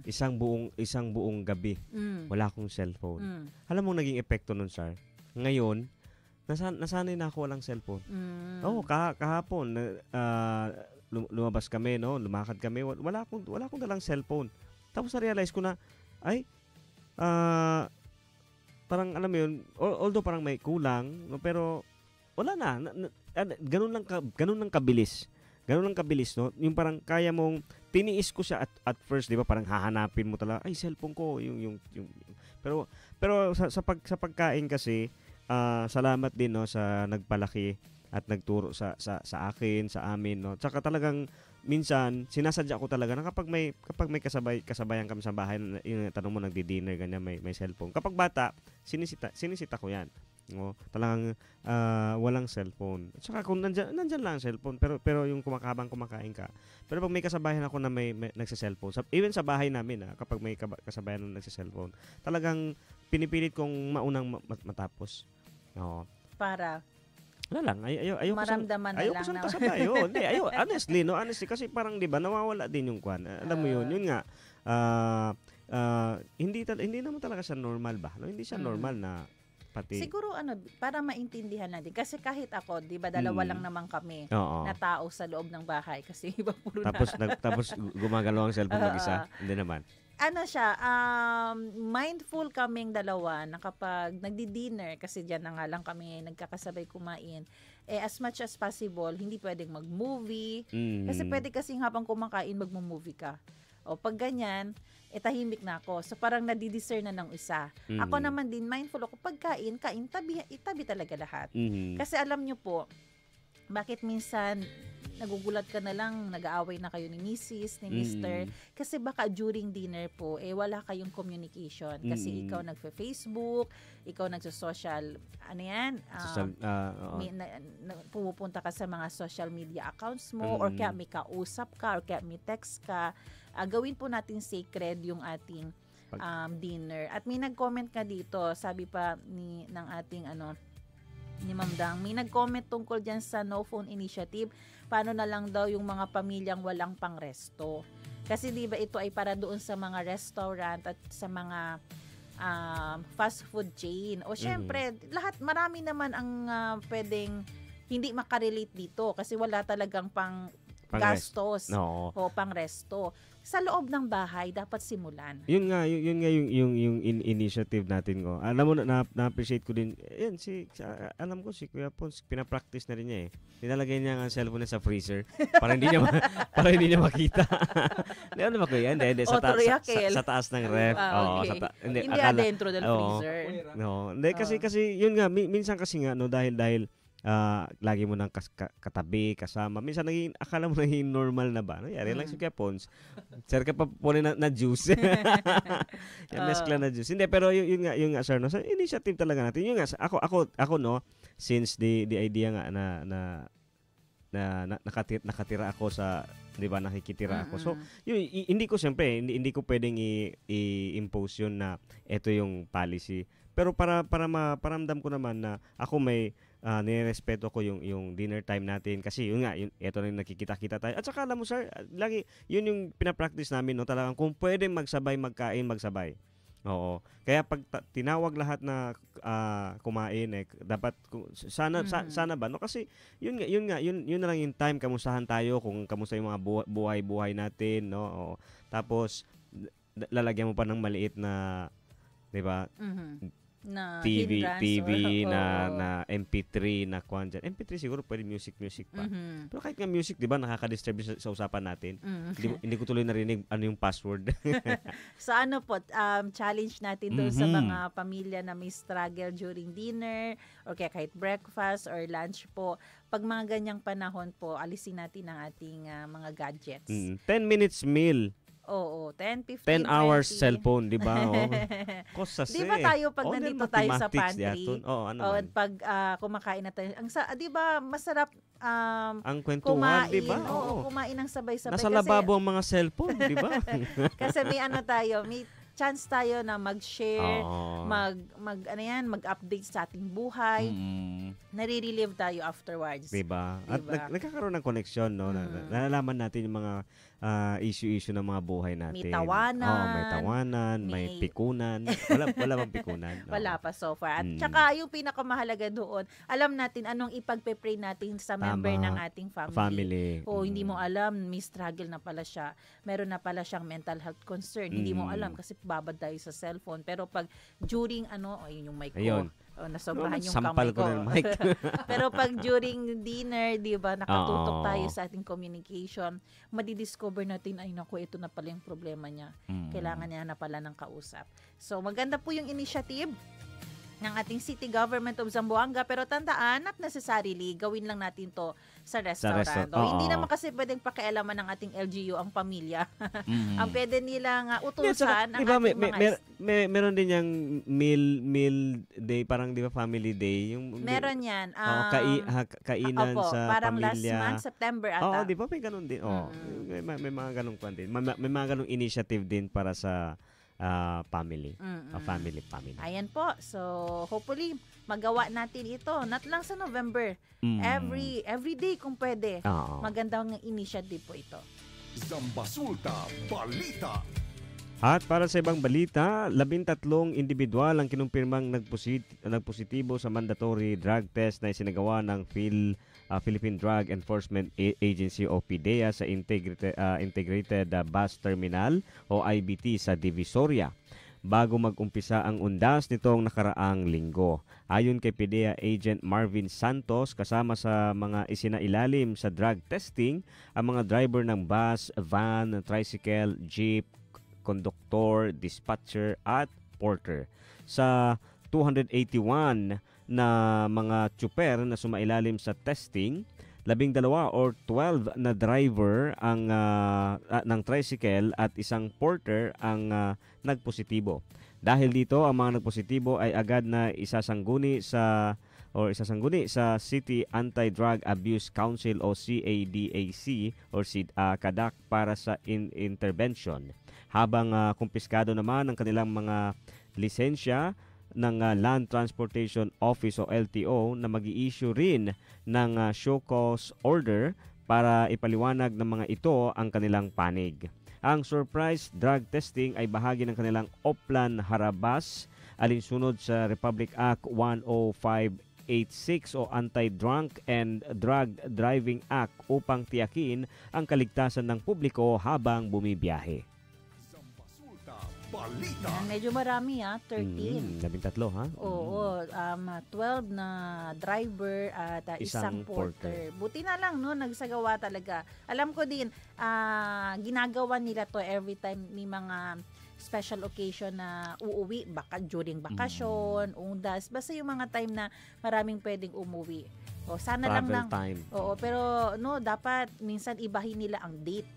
Isang buong gabi. Wala akong cellphone. Alam mo naging epekto nun, sir. Ngayon, nasanay na ako walang cellphone. Kahapon lumabas kami, no, lumakad kami, wala akong dalang cellphone. Tapos na-realize ko na parang alam mo yun, although parang may kulang, no, pero wala na. Ganun lang kabilis. Ganun lang kabilis, no? Yung parang kaya mong tiniis ko siya at first, 'di ba? Parang hahanapin mo talaga, ay cellphone ko, yung pero sa pagkain kasi salamat din, no, sa nagpalaki at nagturo sa akin, sa amin, no. Tsaka talagang minsan sinasadya ko talaga na kapag may kasabayan kami sa bahay, yung tanong mo nagdi-dinner ganyan, may cellphone. Kapag bata, sinisita ko 'yan. No, talagang walang cellphone. At saka kung nandyan lang ang cellphone, pero yung kumakain ka. Pero pag may kasabayan ako na may nagse-cellphone, even sa bahay namin, kapag may kasabayan na nagse-cellphone, talagang pinipilit kong maunang matapos. No. Para wala lang, ayaw maramdaman na lang. Ayaw ko saan kasabay. Hindi, honestly, kasi parang 'di ba nawawala din yung kwan. Alam mo yun nga. Hindi naman talaga siya normal ba? No, hindi siya normal na pati. Siguro para maintindihan natin kasi kahit ako, 'di ba, dalawa lang naman kami na tao sa loob ng bahay kasi iba puro tapos gumagalaw ang cellphone mag-isa. Hindi naman. Mindful kaming dalawa na kapag nagdi-dinner, kasi diyan na nga lang kami nagkakasabay kumain, as much as possible, hindi pwedeng mag-movie. Kasi pwede kasi habang kumakain, mag-movie ka. O pag ganyan, tahimik na ako. So parang nadidiscern na ng isa. Ako naman din, mindful ako, pag kain, itabi talaga lahat. Kasi alam nyo po, bakit minsan nagugulat ka na lang, nag-aaway na kayo ni Mrs., ni Mr. Kasi baka during dinner po, wala kayong communication. Kasi ikaw nagfe-Facebook, ikaw nagso-social, pumupunta ka sa mga social media accounts mo, or kaya may kausap ka, or kaya may text ka. Gawin po natin sacred yung ating dinner. At may nag-comment ka dito, sabi pa ng ating ni Ma'am Dang, may nag-comment tungkol dyan sa No Phone Initiative, paano na lang daw yung mga pamilyang walang pangresto. Kasi di ba ito ay para doon sa mga restaurant at sa mga fast food chain. O syempre, marami naman ang pwedeng hindi makarelate dito kasi wala talagang gastos No. o pang-resto. Sa loob ng bahay, dapat simulan. Yun nga yung initiative natin ko. Alam mo na-appreciate ko din. Yan alam ko si Kuya Pons pina-practice na rin niya Nilalagay niya ang cellphone niya sa freezer para hindi niya makita. Hindi ano ba ko yan? Hindi sa taas ng ref. Okay. Hindi adentro del freezer. No. Hindi kasi yun nga minsan kasi nga no dahil lagi mo nang katabi, kasama. Minsan akala mo naging normal na ba? Nangyari lang si Kuya Pons. Sir ka pa punin na juice. Yung mezcla na juice. Hindi, pero yun nga sir, no? So, initiative talaga natin. Yun nga, ako no, since the idea nga na nakatira ako sa, 'di ba, nakikitira ako. So, yun, hindi ko siyempre, hindi ko pwedeng i-impose yun na ito yung policy. Pero para maparamdam ko naman na ako may nirespeto ko yung dinner time natin kasi yun nga ito na yung nakikita-kita tayo. At saka alam mo sir, lagi yun yung pina-practice namin no, talagang kung pwedeng magsabay. Oo. Kaya pag tinawag lahat na kumain dapat sana ba no kasi yun na lang yung time kamustahan tayo kung kamusta yung mga buhay natin no. Oo. Tapos lalagyan mo pa ng maliit na 'di ba? Na TV na MP3 na kwan dyan. MP3 siguro pwede music pa. Pero kahit nga music, 'di ba, nakaka-disturb sa usapan natin. Hindi ko tuloy narinig ano yung password. So ano po, challenge natin doon sa mga pamilya na may struggle during dinner or kaya kahit breakfast or lunch po. Pag mga ganyang panahon po, alisin natin ang ating mga gadgets. 10 minutes meal. Oo, 10, 15, 10 hours 20. Cellphone, di ba? Di ba tayo pag nandito tayo sa pantry, pag kumakain na tayo, di ba masarap ang kwentuhan, di ba? Kumain ng sabay-sabay. Nasa lababo ang mga cellphone, di ba? Kasi may may chance tayo na mag-share, mag-update sa ating buhay. Nare-relive tayo afterwards. Diba? At nagkakaroon ng connection, no? Nalalaman natin yung mga issue ng mga buhay natin. May tawanan. May tawanan, may pikunan. Wala bang pikunan? Wala pa so far. At saka yung pinakamahalaga doon, alam natin anong ipagpe-pray natin sa member ng ating family. Hindi mo alam, may struggle na pala siya. Meron na pala siyang mental health concern. Hindi mo alam kasi babad tayo sa cellphone. Pero pag during ayun yung mic ko. Nasobrahan yung kamay ko. Pero pag during dinner, di ba, nakatutok tayo sa ating communication, madidiscover natin, ay naku, ito na pala yung problema niya. Kailangan niya na pala ng kausap. So, maganda po yung initiative ng ating City Government of Zamboanga, pero tandaan, not necessarily gawin lang natin to sa restaurant. Hindi naman kasi pwedeng pakialaman ng ating LGU ang pamilya. Ang pwede nilang utusan ang ating mga... Meron din yung meal day, parang di ba family day? Meron yan. Kainan sa parang pamilya. Last month, September ata. Di ba may ganun din? May mga ganun kwan din. May mga ganung initiative din para sa family. Family. Ayan po. So, hopefully, magawa natin ito. Not lang sa November. Every day kung pwede. Magandang initiative po ito. Zambasulta Balita. At para sa ibang balita, 13 individual ang kinumpirmang nagpositibo sa mandatory drug test na isinagawa ng Philippine Drug Enforcement Agency o PDEA sa Integrated Bus Terminal o IBT sa Divisoria bago mag-umpisa ang undas nitong nakaraang linggo. Ayon kay PDEA Agent Marvin Santos, kasama sa mga isinailalim sa drug testing ang mga driver ng bus, van, tricycle, jeep, konduktor, dispatcher at porter. Sa 281 na mga tsuper na sumailalim sa testing, 12 or 12 na driver ang ng tricycle at isang porter ang nagpositibo. Dahil dito, ang mga nagpositibo ay agad na isasangguni sa City Anti-Drug Abuse Council o CADAC or CADAC para sa intervention. Habang kumpiskado naman ang kanilang mga lisensya ng Land Transportation Office o LTO na mag-i-issue rin ng show cause order para ipaliwanag ng mga ito ang kanilang panig. Ang surprise drug testing ay bahagi ng kanilang Oplan Harabas alinsunod sa Republic Act 105 86 o Anti-Drunk and Drug Driving Act upang tiyakin ang kaligtasan ng publiko habang bumibiyahe. Balita. Medyo marami 13. 13 ha? Oo, 12 na driver at isang porter. Buti na lang, no, nagsagawa talaga. Alam ko din, ginagawa nila to every time may mga special occasion na uuwi, baka during bakasyon, undas, basta yung mga time na maraming pwedeng umuwi. O, sana Travel lang ng time. Oo, pero no, dapat minsan ibahin nila ang date.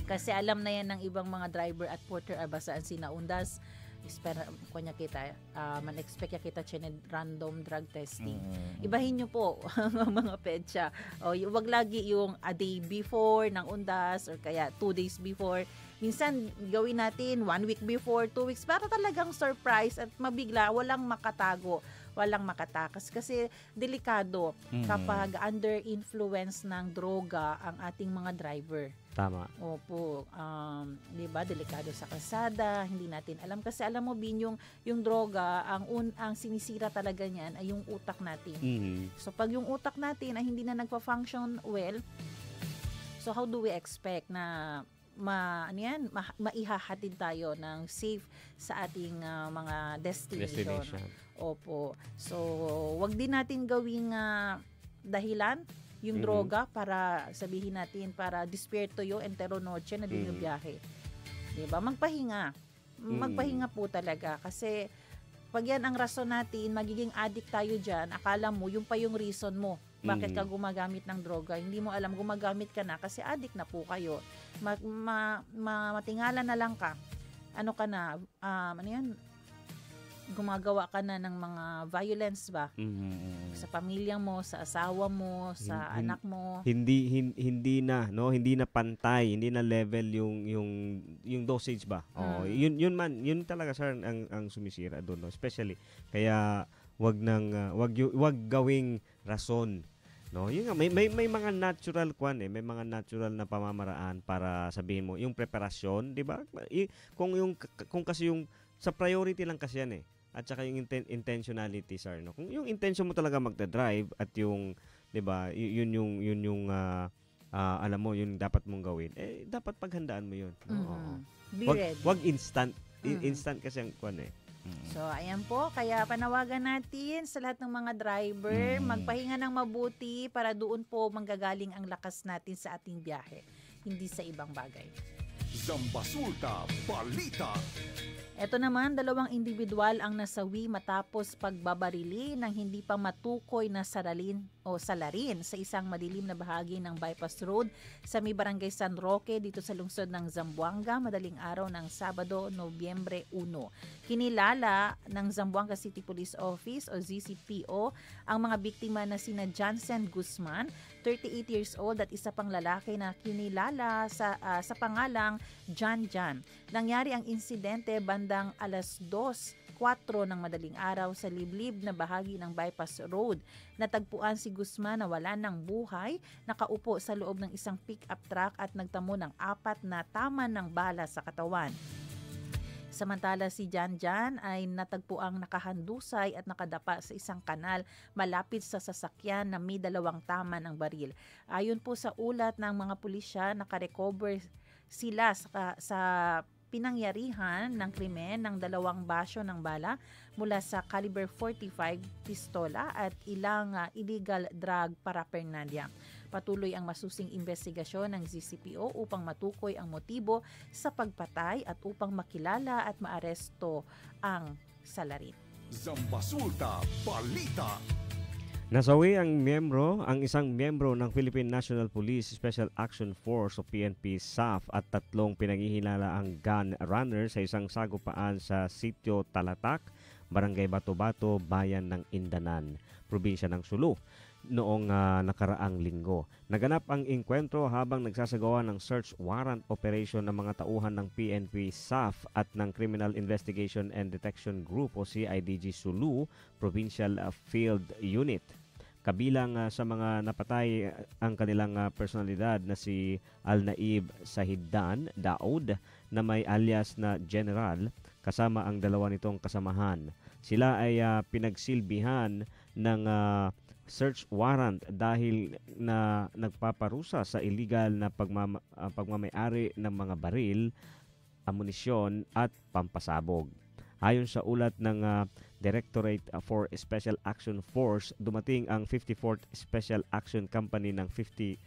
Kasi alam na yan ng ibang mga driver at porter basaan sinaundas. Espera ko niya kita, man-expect niya kita random drug testing. Ibahin niyo po ang mga petsa. O, wag lagi yung a day before ng undas or kaya 2 days before. Minsan, gawin natin 1 week before, 2 weeks para talagang surprise at mabigla, walang makatago, walang makatakas. Kasi delikado kapag under influence ng droga ang ating mga driver. Tama. Opo, 'di ba, delikado sa kalsada, hindi natin alam kasi alam mo Bin, yung droga, ang sinisira talaga niyan ay yung utak natin. So pag yung utak natin ay hindi na nagfa-function well, so how do we expect na maihahatid tayo ng safe sa ating mga destination. Opo. So, wag din natin gawing dahilan yung droga para sabihin natin para dispierto yo entero noche na din yung biyahe. 'Di ba? Magpahinga. Magpahinga po talaga kasi pag yan ang rason natin, magiging addict tayo diyan. Akala mo yung pa yung reason mo bakit ka gumagamit ng droga. Hindi mo alam gumagamit ka na kasi addict na po kayo. Matingala na lang ka. Ano ka na? Gumagawa ka na ng mga violence ba? Sa pamilya mo, sa asawa mo, sa anak mo. Hindi na pantay, hindi na level yung dosage ba. Yun talaga sir ang sumisira doon, no? Especially kaya wag gawing rason. No, yun nga, may mga natural may mga natural na pamamaraan para sabihin mo yung preparasyon, 'di ba? Kung kasi yung sa priority lang kasi yan at saka yung intentionality sir, no. Kung yung intention mo talaga magda-drive at yung 'di ba, yun yung alam mo yun dapat mong gawin, dapat paghandaan mo yun. No? Wag instant. Instant kasi ang So, ayan po. Kaya panawagan natin sa lahat ng mga driver, magpahinga ng mabuti para doon po manggagaling ang lakas natin sa ating biyahe, hindi sa ibang bagay. Zambasulta Balita. Ito naman, 2 individual ang nasawi matapos pagbabarili ng hindi pa matukoy na salarin sa isang madilim na bahagi ng bypass road sa may barangay San Roque dito sa lungsod ng Zamboanga madaling araw ng Sabado, Nobyembre 1. Kinilala ng Zamboanga City Police Office o ZCPO ang mga biktima na sina Jansen Guzman, 38 years old at isa pang lalaki na kinilala sa pangalang Jan. Nangyari ang insidente bandang 2:04 ng madaling araw sa liblib na bahagi ng bypass road. Natagpuan si Guzman na wala ng buhay, nakaupo sa loob ng isang pick-up truck at nagtamo ng 4 na tama ng bala sa katawan. Samantala si Jan ay natagpuang nakahandusay at nakadapa sa isang kanal malapit sa sasakyan na may 2 tama ng baril. Ayon po sa ulat ng mga pulisya, nakarecover sila sa pinangyarihan ng krimen ng 2 basyo ng bala mula sa caliber 45 pistola at ilang illegal drug paraphernalia. Patuloy ang masusing investigasyon ng ZCPO upang matukoy ang motibo sa pagpatay at upang makilala at maaresto ang salarin. Zambasulta Balita. Nasawi ang isang miyembro ng Philippine National Police Special Action Force o PNP SAF at 3 pinaghihinala ang gun runner sa isang sagupaan sa Sitio Talatak, Barangay Bato-Bato, Bayan ng Indanan, Probinsya ng Sulu. Noong nakaraang linggo. Naganap ang engkwentro habang nagsasagawa ng search warrant operation ng mga tauhan ng PNP SAF at ng Criminal Investigation and Detection Group o CIDG Sulu Provincial Field Unit. Kabilang sa mga napatay ang kanilang personalidad na si Alnaib Sahidan Daud na may alias na General kasama ang 2 nitong kasamahan. Sila ay pinagsilbihan ng search warrant dahil na nagpaparusa sa illegal na pagmamayari ng mga baril, amunisyon at pampasabog. Ayon sa ulat ng Directorate for Special Action Force, dumating ang 54th Special Action Company ng 5th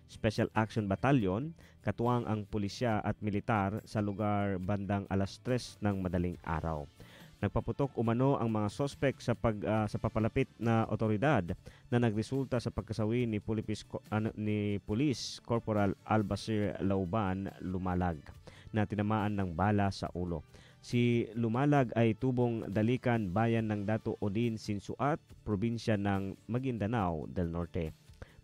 Special Action Battalion, katuwang ang pulisya at militar sa lugar bandang alas 3 ng madaling araw. Nagpaputok umano ang mga sospek sa papalapit na otoridad na nagresulta sa pagkasawi ni Police Corporal Albasir Lauban Lumalag na tinamaan ng bala sa ulo. Si Lumalag ay tubong Dalikan, bayan ng Dato Odin Sinsuat, probinsya ng Maguindanao del Norte.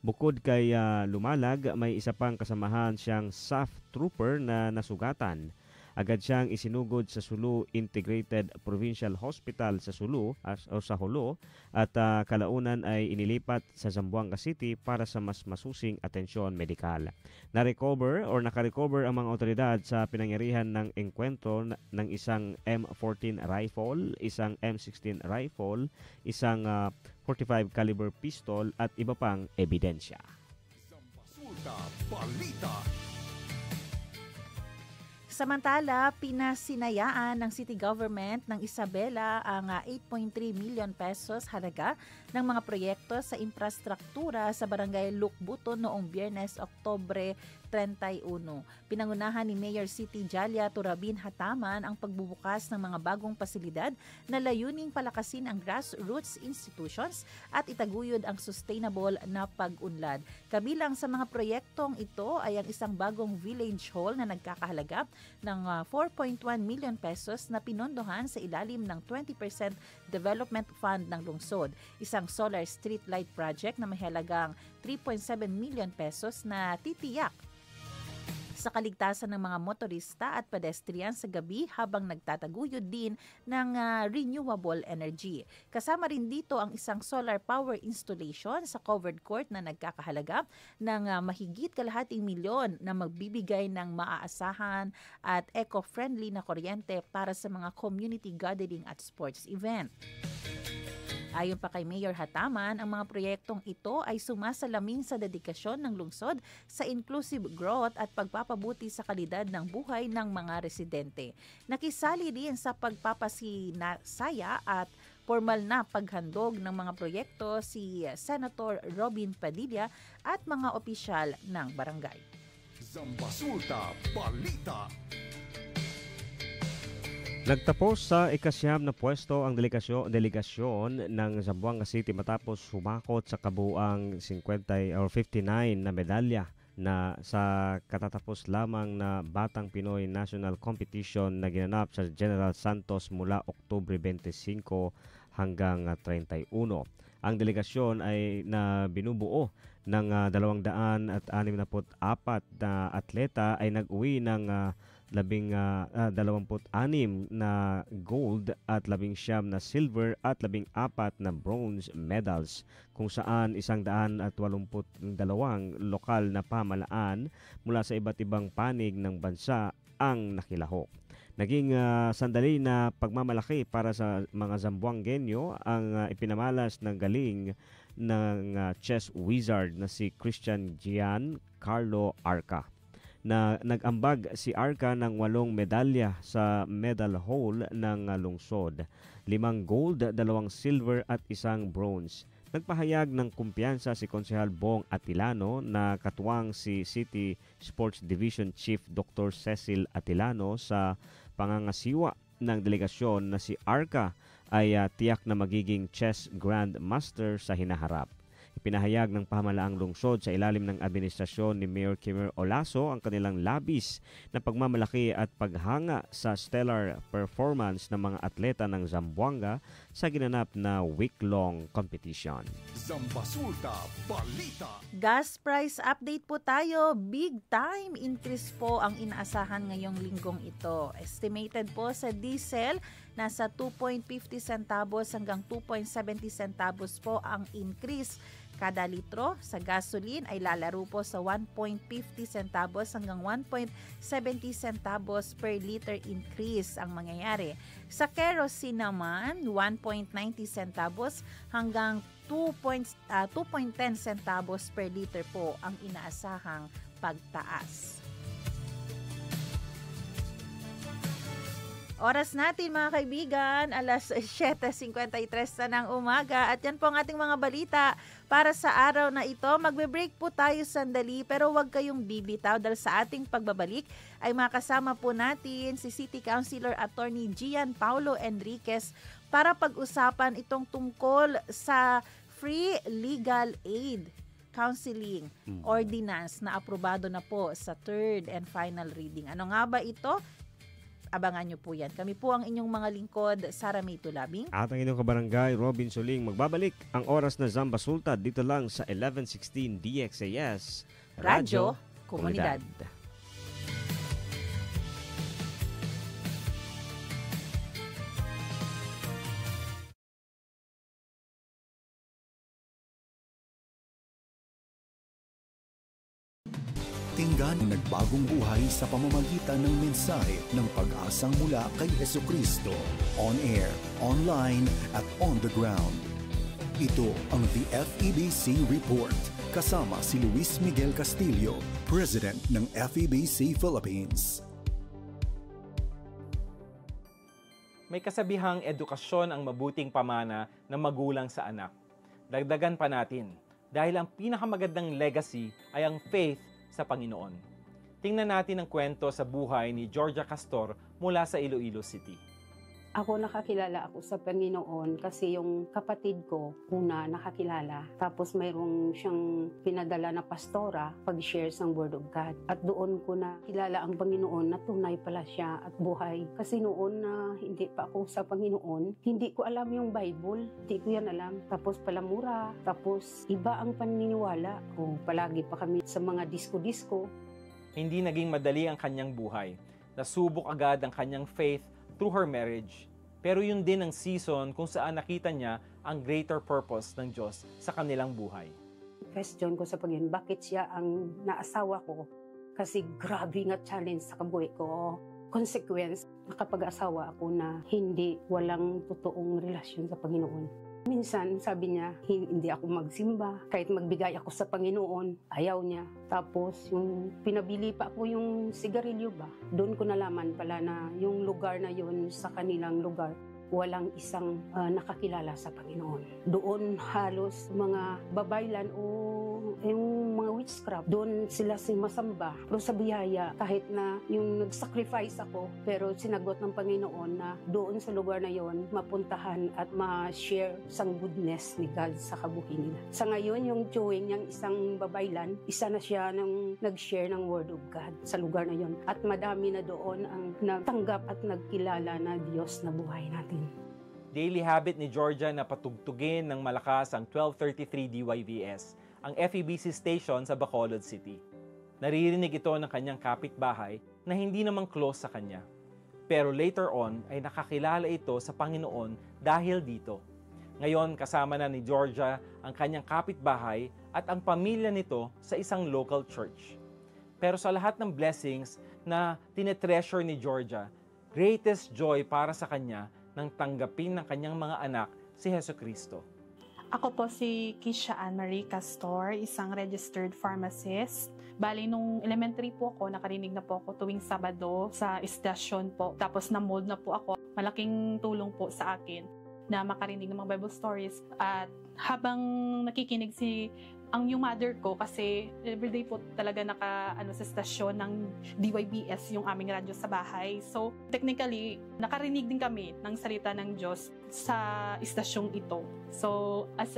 Bukod kay Lumalag, may isa pang kasamahan siyang SAF trooper na nasugatan. Agad siyang isinugod sa Sulu Integrated Provincial Hospital sa Sulu o sa Jolo at kalaunan ay inilipat sa Zamboanga City para sa mas masusing atensyon medikal. Nakarecover ang mga otoridad sa pinangyarihan ng engkwentro ng isang M14 rifle, isang M16 rifle, isang 45 caliber pistol at iba pang ebidensya. Samantala, pinasinayaan ng city government ng Isabela ang 8.3 million pesos halaga ng mga proyekto sa infrastruktura sa barangay Lukbuton noong Biyernes, Oktubre 31. Pinangunahan ni Mayor City Jalia Turabin Hataman ang pagbubukas ng mga bagong pasilidad na layuning palakasin ang grassroots institutions at itaguyod ang sustainable na pag-unlad. Kabilang sa mga proyektong ito ay ang isang bagong village hall na nagkakahalaga ng 4.1 million pesos na pinondohan sa ilalim ng 20% development fund ng lungsod. Isang solar street light project na may halagang 3.7 million pesos na titiyak sa kaligtasan ng mga motorista at pedestrian sa gabi habang nagtataguyod din ng renewable energy. Kasama rin dito ang isang solar power installation sa covered court na nagkakahalaga ng mahigit kalahating milyon na magbibigay ng maaasahan at eco-friendly na kuryente para sa mga community gathering at sports event. Ayon pa kay Mayor Hataman, ang mga proyektong ito ay sumasalamin sa dedikasyon ng lungsod sa inclusive growth at pagpapabuti sa kalidad ng buhay ng mga residente. Nakisali din sa pagpapasinasaya at formal na paghandog ng mga proyekto si Senator Robin Padilla at mga opisyal ng barangay. Zambasulta Balita. Nagtapos sa ikasyam na pwesto ang delegasyon ng Zamboanga City matapos sumakot sa kabuang 59 na medalya na sa katatapos lamang na Batang Pinoy National Competition na ginanap sa General Santos mula Oktubre 25 hanggang 31. Ang delegasyon ay na binubuo ng 264 na atleta ay nag-uwi ng 26 na gold at 19 na silver at 14 na bronze medals, kung saan 182 lokal na pamalaan mula sa iba't ibang panig ng bansa ang nakilahok. Naging sandali na pagmamalaki para sa mga Zamboangueño ang ipinamalas ng galing ng chess wizard na si Christian Gian Carlo Arca, na nag-ambag si Arca ng 8 medalya sa medal haul ng lungsod, 5 gold, 2 silver at 1 bronze. Nagpahayag ng kumpiyansa si Konsehal Bong Atilano na katuwang si City Sports Division Chief Dr. Cecil Atilano sa pangangasiwa ng delegasyon na si Arca ay tiyak na magiging chess grandmaster sa hinaharap. Ipinahayag ng pamahalaang lungsod sa ilalim ng administrasyon ni Mayor Kimer Olaso ang kanilang labis na pagmamalaki at paghanga sa stellar performance ng mga atleta ng Zamboanga sa ginanap na week-long competition. Zambasulta Balita. Gas price update po tayo. Big time increase po ang inaasahan ngayong linggong ito. Estimated po sa diesel, nasa 2.50 centavos hanggang 2.70 centavos po ang increase kada litro. Sa gasoline ay lalaro po sa 1.50 centavos hanggang 1.70 centavos per liter increase ang mangyayari. Sa kerosene naman, 1 1.90 centavos hanggang 2.10 centavos per liter po ang inaasahang pagtaas. Oras natin mga kaibigan, alas 7:53 na ng umaga at yan po ang ating mga balita para sa araw na ito. Magbe-break po tayo sandali pero huwag kayong bibitaw dahil sa ating pagbabalik ay makasama po natin si City Councilor Attorney Gian Paulo Enriquez para pag-usapan itong tungkol sa free legal aid counseling ordinance na aprobado na po sa third and final reading. Ano nga ba ito? Abangan nyo po yan. Kami po ang inyong mga lingkod, Sara May Tulabing. At ang inyong kabarangay, Robin Soling. Magbabalik ang oras na Zamba Sultan dito lang sa 1116 DXAS. Radyo Komunidad. Tinggan ang nagbagong buhay sa pamamagitan ng mensahe ng pag-asang mula kay Hesukristo. On air, online, at on the ground. Ito ang The FEBC Report. Kasama si Luis Miguel Castillo, President ng FEBC Philippines. May kasabihang edukasyon ang mabuting pamana ng magulang sa anak. Dagdagan pa natin, dahil ang pinakamagandang legacy ay ang faith sa Panginoon. Tingnan natin ang kwento sa buhay ni Georgia Castor mula sa Iloilo City. Ako nakakilala ako sa Panginoon kasi yung kapatid ko una nakakilala. Tapos mayroong siyang pinadala na pastora pag-share ng Word of God. At doon ko na kilala ang Panginoon na tunay pala siya at buhay. Kasi noon na hindi pa ako sa Panginoon, hindi ko alam yung Bible. Hindi ko yan alam. Tapos palamura. Tapos iba ang paniniwala. O palagi pa kami sa mga disco-disco. Hindi naging madali ang kanyang buhay. Nasubok agad ang kanyang faith through her marriage. Pero yun din ang season kung saan nakita niya ang greater purpose ng Diyos sa kanilang buhay. Question ko sa Panginoon, bakit siya ang naasawa ko? Kasi grabe nga challenge sa kabuhay ko. Consequence, nakapag-asawa ako na hindi walang totoong relasyon sa Panginoon. Minsan, sabi niya, hindi ako magsimba. Kahit magbigay ako sa Panginoon, ayaw niya. Tapos, yung pinabili pa ako yung sigarilyo ba? Doon ko nalaman pala na yung lugar na yun sa kanilang lugar, walang isang nakakilala sa Panginoon. Doon halos mga babaylan o yung mga witchcraft, doon sila masamba. Pero sa biyaya, kahit na yung nag-sacrifice ako, pero sinagot ng Panginoon na doon sa lugar na yon mapuntahan at ma-share sang goodness ni God sa kabuhi nila. Sa ngayon, yung chewing niyang isang babaylan, isa na siya nang nag-share ng Word of God sa lugar na yon. At madami na doon ang natanggap at nagkilala na Diyos na buhay natin. Daily habit ni Georgia na patugtugin ng malakas ang 1233 DYVS, ang FEBC station sa Bacolod City. Naririnig ito ng kanyang kapitbahay na hindi naman close sa kanya. Pero later on ay nakakilala ito sa Panginoon dahil dito. Ngayon kasama na ni Georgia ang kanyang kapitbahay at ang pamilya nito sa isang local church. Pero sa lahat ng blessings na tinetreasure ni Georgia, greatest joy para sa kanya nang tanggapin ng kanyang mga anak si Hesukristo. Ako po si Keisha Ann Marie Castor, isang registered pharmacist. Bali, nung elementary po ako, nakarinig na po ako tuwing Sabado sa istasyon po. Tapos na-mold na po ako. Malaking tulong po sa akin na makarinig ng mga Bible stories. At habang nakikinig ang yung mother ko, kasi everyday po talaga sa stasyon ng DYBS yung aming radyo sa bahay. So, technically, nakarinig din kami ng salita ng Diyos sa istasyong ito. So, as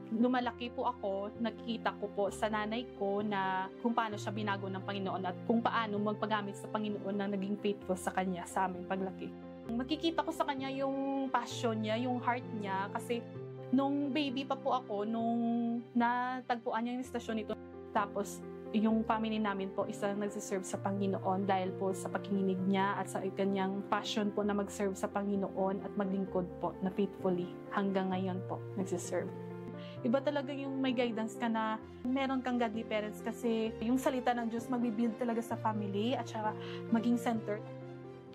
lumalaki po ako, nakikita ko po sa nanay ko na kung paano siya binago ng Panginoon at kung paano magpagamit sa Panginoon na naging faithful sa Kanya sa aming paglaki. Makikita ko sa Kanya yung passion niya, yung heart niya, kasi nung baby pa po ako, nung natagpuan niya yung istasyon nito, tapos yung family namin po isang nagsiserve sa Panginoon dahil po sa pakikinig niya at sa kanyang passion po na mag-serve sa Panginoon at maglingkod po na faithfully hanggang ngayon po nagsiserve. Iba talaga yung may guidance ka na meron kang godly parents kasi yung salita ng Diyos magbibuild talaga sa family at saka maging center.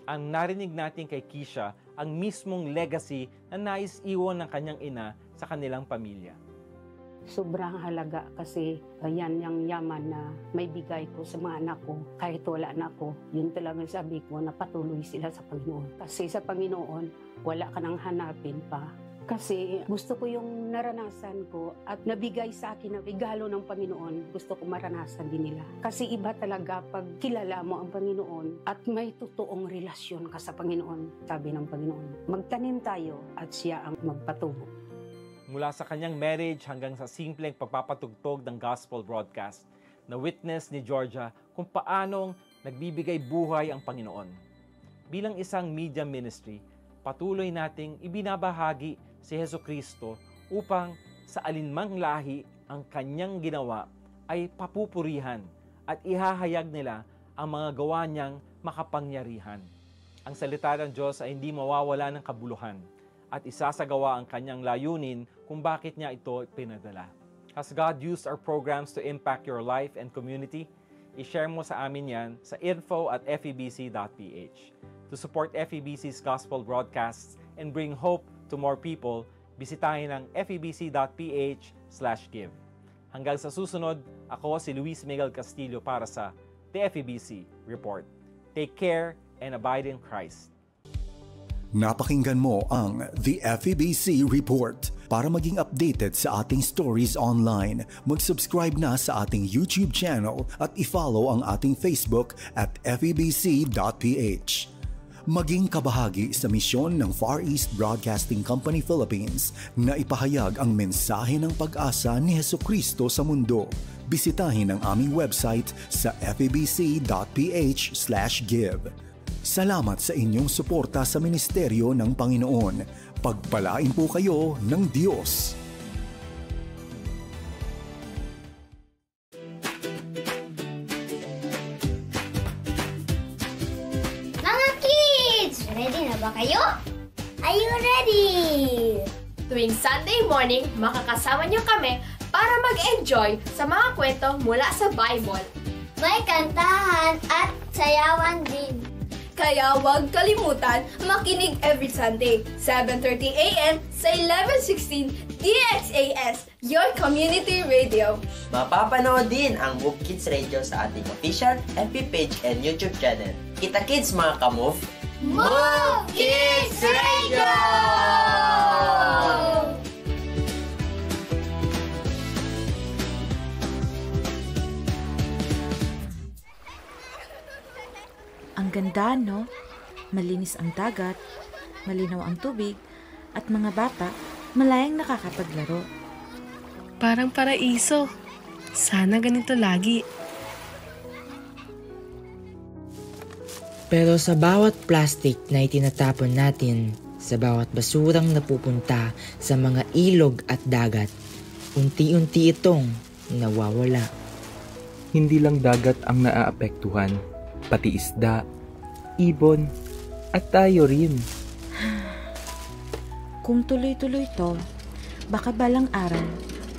ang narinig natin kay Keisha ang mismong legacy na nais iwan ng kanyang ina sa kanilang pamilya. Sobrang halaga kasi yan yung yaman na may bigay ko sa mga anak ko. Kahit wala na ako, yun talaga sabi ko na patuloy sila sa Panginoon. Kasi sa Panginoon, wala ka nang hanapin pa. Kasi gusto ko yung naranasan ko at nabigay sa akin na regalo ng Panginoon, gusto ko maranasan din nila. Kasi iba talaga pag kilala mo ang Panginoon at may totoong relasyon ka sa Panginoon, sabi ng Panginoon. Magtanim tayo at siya ang magpatubo. Mula sa kanyang marriage hanggang sa simpleng pagpapatugtog ng gospel broadcast, na witness ni Georgia kung paanong nagbibigay buhay ang Panginoon. Bilang isang media ministry, patuloy nating ibinabahagi si Jesucristo upang sa alinmang lahi ang kanyang ginawa ay papupurihan at ihahayag nila ang mga gawa niyang makapangyarihan. Ang salita ng Diyos ay hindi mawawala ng kabuluhan at isasagawa ang kanyang layunin kung bakit niya ito pinadala. Has God used our programs to impact your life and community? I-share mo sa amin yan sa info@febc.ph. To support FEBC's gospel broadcasts and bring hope to more people, bisitahin ang febc.ph/give. Hanggang sa susunod, ako si Luis Miguel Castillo para sa The FEBC Report. Take care and abide in Christ. Napakinggan mo ang The FEBC Report. Para maging updated sa ating stories online, mag-subscribe na sa ating YouTube channel at i-follow ang ating Facebook at febc.ph. Maging kabahagi sa misyon ng Far East Broadcasting Company Philippines na ipahayag ang mensahe ng pag-asa ni Jesucristo sa mundo. Bisitahin ang aming website sa febc.ph/give. Salamat sa inyong suporta sa ministeryo ng Panginoon. Pagpalain po kayo ng Diyos. Ready na ba kayo? Are you ready? Tuwing Sunday morning, makakasama niyo kami para mag-enjoy sa mga kwento mula sa Bible. May kantahan at sayawan din. Kaya huwag kalimutan makinig every Sunday, 7:30 a.m. sa 1116 DXAS, your community radio. Mapapanood din ang Move Kids Radio sa ating official FB page and YouTube channel. Kita kids mga ka-move! Move Kids Radio! Ang ganda, no? Malinis ang dagat, malinaw ang tubig, at mga bata malayang nakakapaglaro. Parang paraiso. Sana ganito lagi. Pero sa bawat plastic na itinatapon natin, sa bawat basurang napupunta sa mga ilog at dagat, unti-unti itong nawawala. Hindi lang dagat ang naaapektuhan, pati isda, ibon, at tayo rin. Kung tuloy-tuloy to, baka balang araw,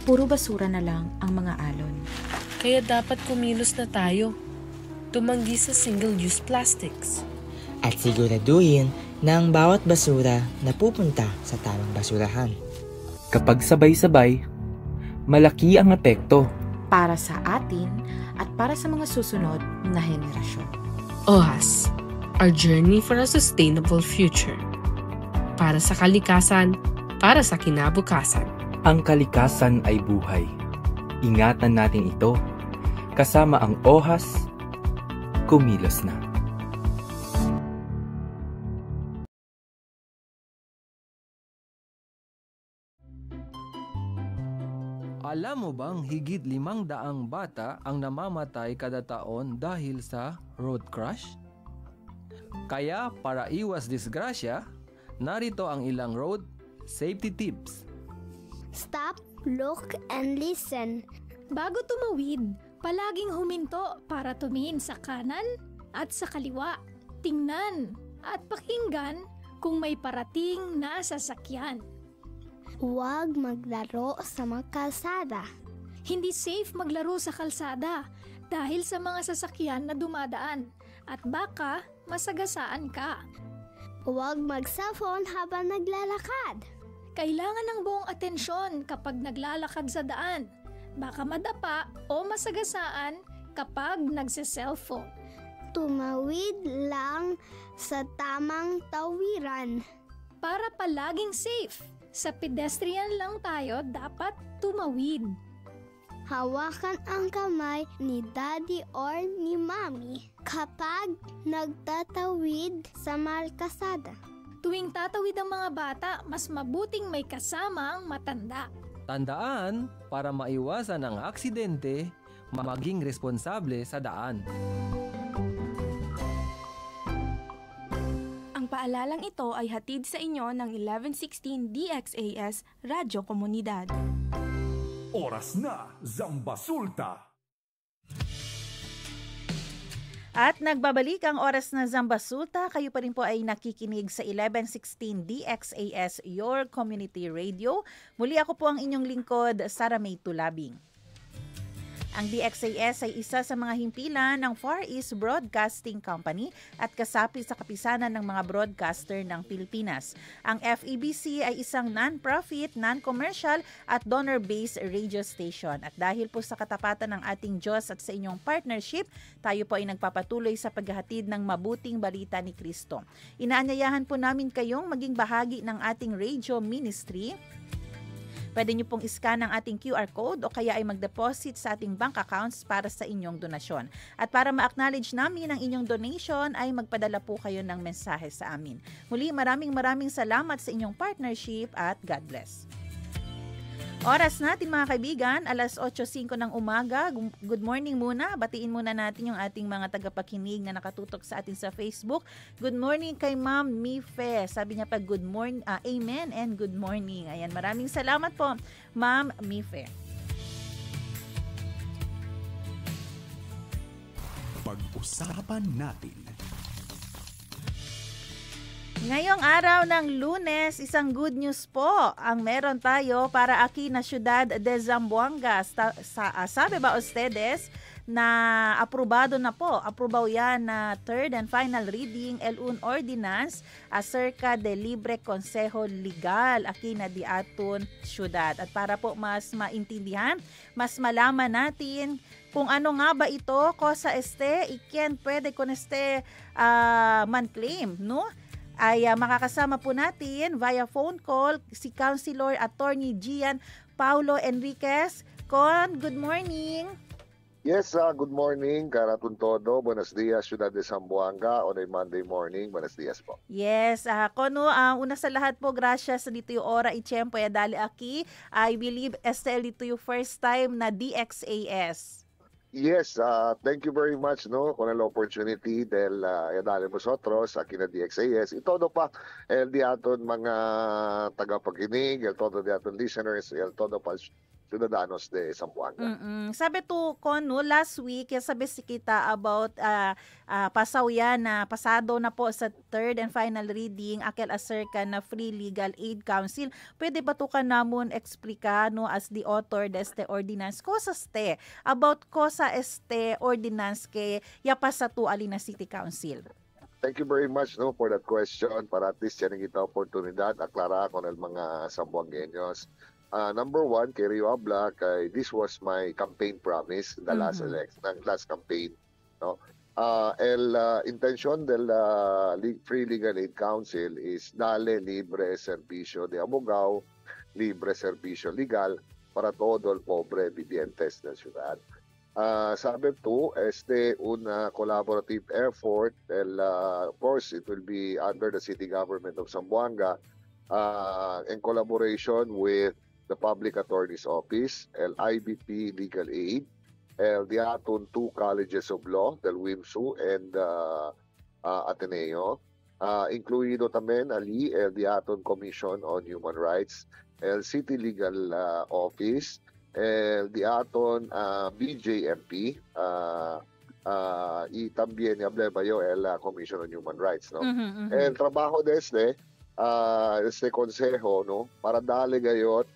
puro basura na lang ang mga alon. Kaya dapat kumilos na tayo. Tumanggi sa single-use plastics. At siguraduhin na ang bawat basura na pupunta sa tamang basurahan. Kapag sabay-sabay, malaki ang epekto. Para sa atin at para sa mga susunod na henerasyon. OHAS, our journey for a sustainable future. Para sa kalikasan, para sa kinabukasan. Ang kalikasan ay buhay. Ingatan natin ito. Kasama ang OHAS, kumilos na. Alam mo bang higit 500 bata ang namamatay kada taon dahil sa road crash? Kaya para iwas disgrasya, narito ang ilang road safety tips. Stop, look, and listen. Bago tumawid, palaging huminto para tumingin sa kanan at sa kaliwa. Tingnan at pakinggan kung may parating na sasakyan. Huwag maglaro sa mga kalsada. Hindi safe maglaro sa kalsada dahil sa mga sasakyan na dumadaan at baka masagasaan ka. Huwag mag-cellphone habang naglalakad. Kailangan ng buong atensyon kapag naglalakad sa daan. Baka madapa o masagasaan kapag nagse-cellphone. Tumawid lang sa tamang tawiran. Para palaging safe, sa pedestrian lang tayo dapat tumawid. Hawakan ang kamay ni Daddy or ni Mommy kapag nagtatawid sa kalsada. Tuwing tatawid ang mga bata, mas mabuting may kasama ang matanda. Tandaan, para maiwasan ang aksidente, maging responsable sa daan. Ang paalalang ito ay hatid sa inyo ng 1116 DXAS Radyo Komunidad. Oras na, Zambasulta! At nagbabalik ang oras na Zambasulta. Kayo pa rin po ay nakikinig sa 1116 DXAS, your community radio. Muli ako po ang inyong lingkod, Sara May Tulabing. Ang DXAS ay isa sa mga himpilan ng Far East Broadcasting Company at kasapi sa kapisanan ng mga broadcaster ng Pilipinas. Ang FEBC ay isang non-profit, non-commercial at donor-based radio station. At dahil po sa katapatan ng ating Diyos at sa inyong partnership, tayo po ay nagpapatuloy sa paghahatid ng mabuting balita ni Kristo. Inaanyayahan po namin kayong maging bahagi ng ating radio ministry. Pwede nyo pong iscan ang ating QR code o kaya ay mag-deposit sa ating bank accounts para sa inyong donasyon. At para ma-acknowledge namin ang inyong donation ay magpadala po kayo ng mensahe sa amin. Muli, maraming salamat sa inyong partnership at God bless. Oras natin mga kaibigan, alas 8:05 ng umaga. Good morning muna. Batiin muna natin yung ating mga tagapakinig na nakatutok sa atin sa Facebook. Good morning kay Ma'am Mife. Sabi niya pa good morning, amen and good morning. Ayan, maraming salamat po Ma'am Mife. Pag-usapan natin. Ngayong araw ng Lunes, isang good news po ang meron tayo para aquí na siyudad de Zamboanga. Sabi ba ustedes na aprobado na po, aprobaw yan na third and final reading un ordinance acerca de libre consejo legal aquí na di aton siyudad. At para po mas maintindihan, mas malaman natin kung ano nga ba ito, cosa iken pwede con man claim, no? Ay makakasama po natin via phone call si Councilor Attorney Gian Paulo Enriquez. Con, good morning. Yes, good morning, karatun todo. Buenos dias, Ciudad de Zamboanga on a Monday morning. Buenos dias po. Yes, Kono, una sa lahat po, gracias dito yung ora y tiempo ya dali aki. I believe Estelle dito yung first time na DXAS. Yes, thank you very much con la opportunity del dale vosotros aquí na DXAS. Y todo pa el di aton mga tagapakinig, el todo di aton listeners, el todo pa ciudadanos de Zamboanga. Sabi to Kono last week, sabi si kita about pasaw yan na pasado na po sa third and final reading akel acerca na Free Legal Aid Council. Pwede ba to ka namon explika as the author de este ordinance cosa about cosa ordinance ke yapasa to Alina City Council? Thank you very much for that question para at least yan kita oportunidad aklara con el mga Zamboangueños. Number one, kay Rio Abla, this was my campaign promise, the last campaign. No? Intention del Free Legal Aid Council is dale libre servicio de abogado, libre servicio legal para todo el pobre vivientes de la ciudad. Sabi to, una collaborative effort, of course, it will be under the city government of Zamboanga in collaboration with the Public Attorney's Office, el IBP Legal Aid, the aton two colleges of law, del WIMSU and Ateneo, incluido también ali el the aton Commission on Human Rights, el City Legal Office, el the aton BJMP, y también hablaba yo el Commission on Human Rights, no? El trabajo de este consejo para darle gayot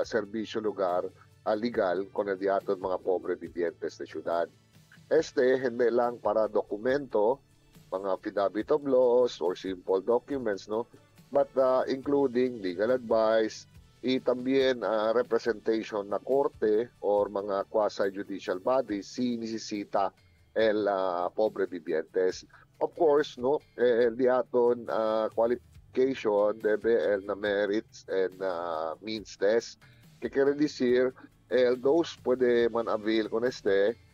serbisyo lugar legal con el diaton mga pobre vivientes de ciudad. Hindi lang para dokumento mga affidavit of laws or simple documents, no? But including legal advice, también representation na korte or mga quasi-judicial bodies, si necesita el pobre vivientes. Of course, no, el diaton qualification debe el na merits and means test. Que quiere decir, those pwede man avail con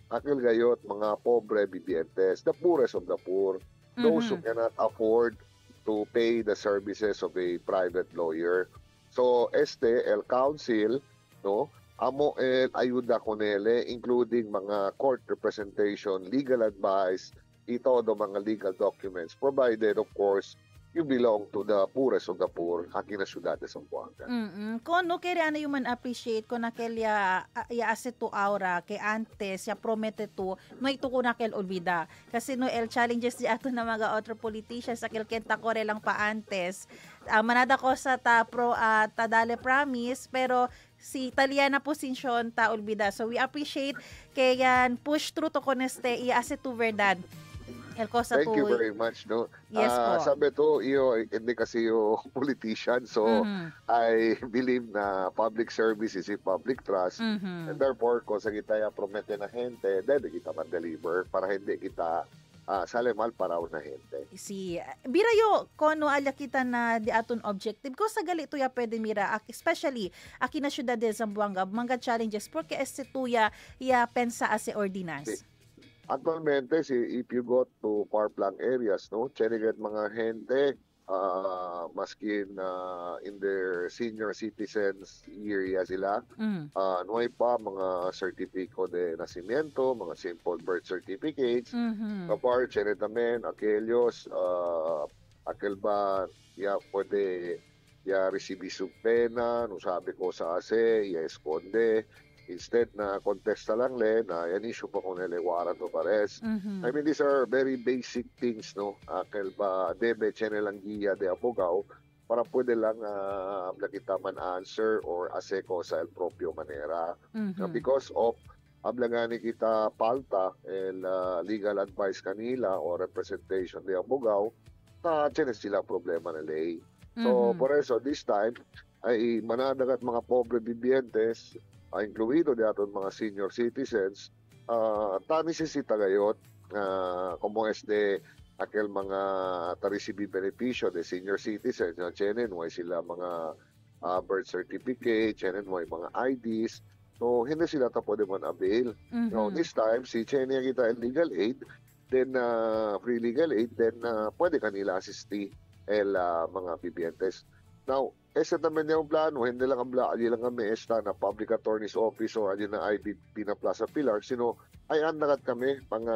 aquel gayot mga pobre vivientes, the poorest of the poor, those who cannot afford to pay the services of a private lawyer. So el council, no, amo el ayuda con including mga court representation, legal advice, todo mga legal documents, provided of course you belong to the poorest of the poor aquí na syudad de Zamboanga. Kung no kaya na yung man appreciate ko na kaya ase to aura kay antes ya promete to no ito ko na kel olvida kasi no el challenges di ato na mga other politicians akil kenta ko lang pa antes manada ko sa tadale promise pero si Taliana Position ta olvida, so we appreciate kaya push through to koneste ase to verdad. Thank you very much, no. Yes po. Sabi to, hindi kasi yung politician, so I believe na public service is a public trust, and therefore, kung sa kita promete na gente, dede kita man-deliver para hindi kita sale mal para una gente. Si birayo kono ala kita na di aton objective ko sa galito ya pwede mira especially aki na syudad de Zamboanga mga challenges porque este tuya ya pensa as ordinance. Actualmente, if you go to Parplang areas, no, cheriget mga gente, maskin in their senior citizens area sila, nuay pa mga certificate de nacimiento, mga simple birth certificates, kapar, cheriget namin, aquellos, aquel ba, pwede, receive subpena, no sabi ko sa ase, esconde, instead na contesta lang na yan issue pa kung warrant of arrest. I mean, these are very basic things, no? Kel ba debe chene lang guia de abogao para pwede lang kita man answer or aseko sa el propio manera. Because of ablangani kita palta el legal advice kanila or representation de abogao na chene sila problema na lay. So, por eso, this time, ay manadagat mga pobre vivientes incluido de aton mga senior citizens, ta necesita gayot como aquel mga ta-receive benepisyo de senior citizens na chenen way sila mga birth certificate, chenen way mga IDs, so hindi sila ta pwede man avail. No, this time si chenen kita legal aid, then free legal aid, then pwede kanila asisti el mga vivientes. Now, naman yung plano, hindi lang kami na Public Attorney's Office o na IDP na Plaza Pilar, sino ay andagat kami mga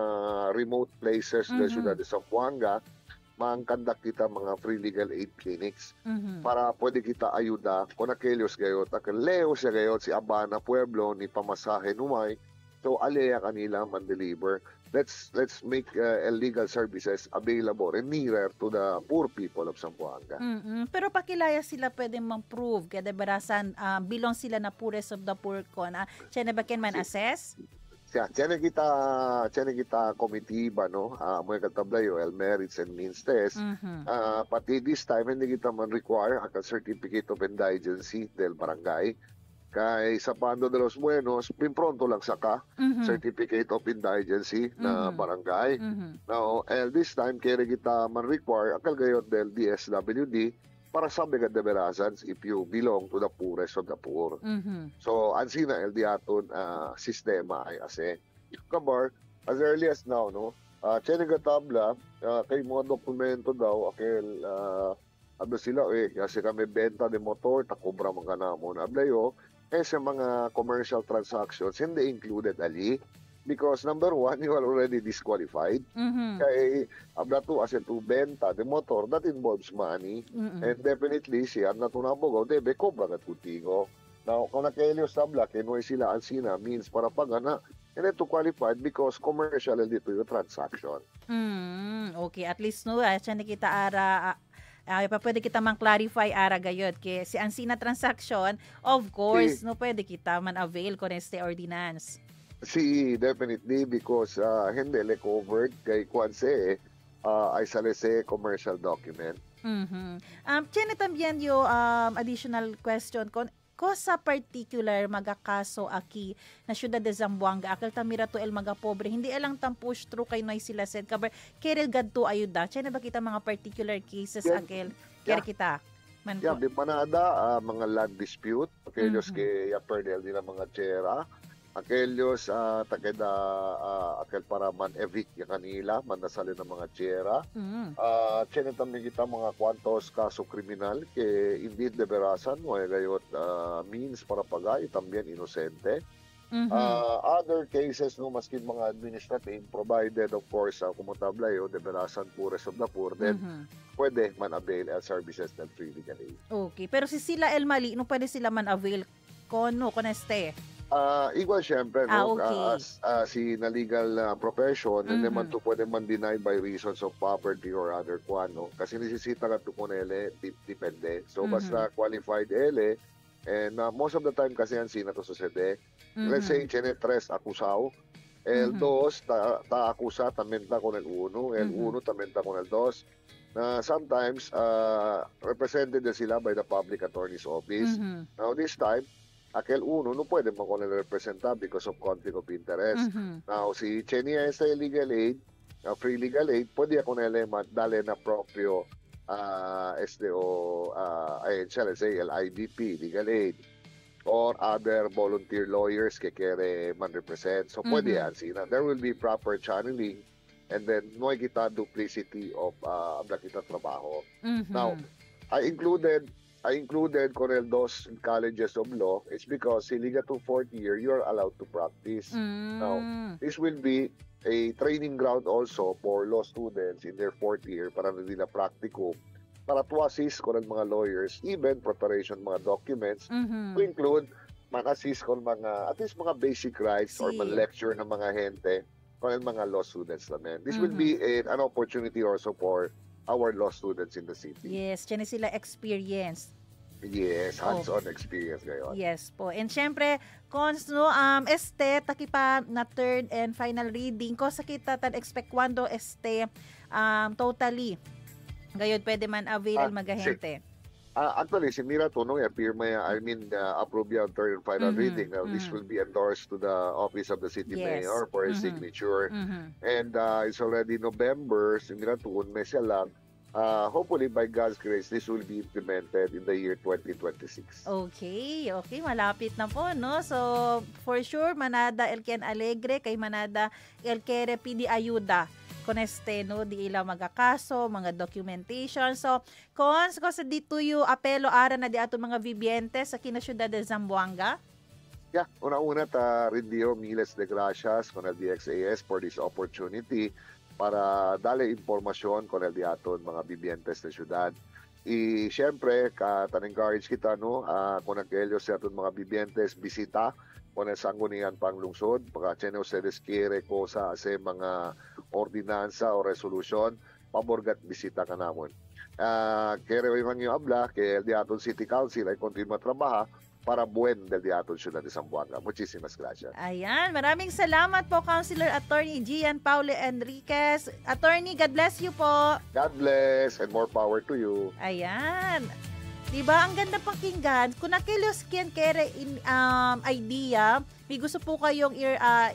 remote places na syudad de Zamboanga, mangkandak kita mga free legal aid clinics para pwede kita ayuda kung aquellos gayot, Leo siya gayot, si Abana Pueblo, ni Pamasahe Numay, so alea kanila man-deliver. Let's make legal services available and nearer to the poor people of Zamboanga. Pero pakilaya sila pwede mang-prove kaya debarasan belong sila na poorest of the poor ko na chene ba man assess? Chene kita komitiba, no? Mga katablayo, el merits and means test. Pati this time, hindi kita man require a certificate of indigency del barangay. Kay sa Pando de los Buenos, pronto lang saka certificate of indigency na barangay. Now, this time, kaya kita man require akal gayot del DSWD para sabi ka deberasans if you belong to the poorest of the poor. So, ansina el diaton sistema ay ase. Kabar, as early as now, no, chene ka tabla, kay mga dokumento daw, akil, ano sila, kasi kami benta de motor, takubra mga kanamo na ablayo, sa mga commercial transactions, hindi included ali. Because number one, you are already disqualified. Kaya abla to as to benta the motor, that involves money. And definitely, siya na tunabogaw, debe kobra kat kutigo. Now, kung nakailios tabla, kinuha sila ansina means para pagana, and to qualified because commercial dito yung transaction. Okay, at least no, siya nakita ara pwede kita mang clarify ara gayod kay si ansina transaction, of course, no pwede kita man avail con este ordinance. Definitely because hindi le covered kay kuanse ay salese commercial document. Tiene también yo additional question con cosa particular magakaso aki na syudad de Zamboanga akal tamira to el mga pobre hindi elang tam push through kay noy sila said cover kerel gadto ayuda tiene ba kita mga particular cases akil kaya kita man di manada mga land dispute aquellos que ya perdel nila mga tierra aquellos takeda aquel para man evict ya kanila man nasali ng mga tierra tiene también kita mga cuantos kaso kriminal que indeed deberasan mo gayot means para pagay también inosente. Other cases no maskin mga administrative provided of course kumutabla yo deberasan pures of the poor then pwede man avail services ng free legal aid. Okay, pero si sila el mali no pwede sila man avail kono este. Igual syempre no okay. Si na legal profession hindi man to pwede man deny by reasons of poverty or other no kasi nisisita ka to kunele depende so basta qualified ele and most of the time kasi yan sina to sucede let's say tiene 3 acusados el 2 ta acusa también ta con el 1 el 1 también ta con el 2 na sometimes represented sila by the public attorney's office now this time aquel uno no puede mo con el representar because of conflict of interest. Now, si Chenia es legal aid, free legal aid, pwede con el dale na proprio let's say, el IDP, legal aid, or other volunteer lawyers que quiere man represent. So, pwede yan. There will be proper channeling and then no hay kita duplicity of the kita trabaho. Now, I included Cornell dos colleges of law. It's because siliga to 4th year, you are allowed to practice. Now, this will be a training ground also for law students in their 4th year para nila practico para to assist ko ng mga lawyers, even preparation mga documents to include mag-assist ko mga, at least mga basic rights or mag-lecture ng mga gente ko ng mga law students namin. This will be an opportunity also for our law students in the city. Yes, tiyan sila experience. Yes, hands-on experience ngayon. Yes po. And syempre, cons no, takipa na third and final reading ko sa kita tan expect quando totally. Gayon pwede man avail magahente. Actually, si Mira to no, approve yung third and final reading. Now, this will be endorsed to the office of the city mayor for his signature. And it's already November. Si Mira to, may siya lang. Hopefully, by God's grace, this will be implemented in the year 2026. Okay. Malapit na po, no? So, for sure, manada el Ken Alegre, kay manada el Kere pidi ayuda. Con no, di ila magakaso, mga documentation. So, cons, ko sa dito yung apelo ara na di ato mga vivientes sa kinasyudad de Zamboanga? Yeah, una-una rindiyo miles de gracias con el DXAS for this opportunity para dale impormasyon con el di aton mga vivientes de syudad. I syempre, tan-encourage kita no, kung nag-elyo sa aton mga vivientes, bisita con el sanggunian panglungsod, pagka tiene ustedes quiere cosa sa mga ordinansa o resolution, paborgat bisita ka namon. Kere yung abla, que el Diaton City Council ay continua trabaja para buen del Diaton Ciudad de Zamboanga. Muchísimas gracias. Ayan, maraming salamat po, Councilor Attorney Gian Paulo Enriquez. Attorney, God bless you po. God bless and more power to you. Ayan. Diba, ang ganda pakinggan. Kung nakilos kere idea, may gusto po kayong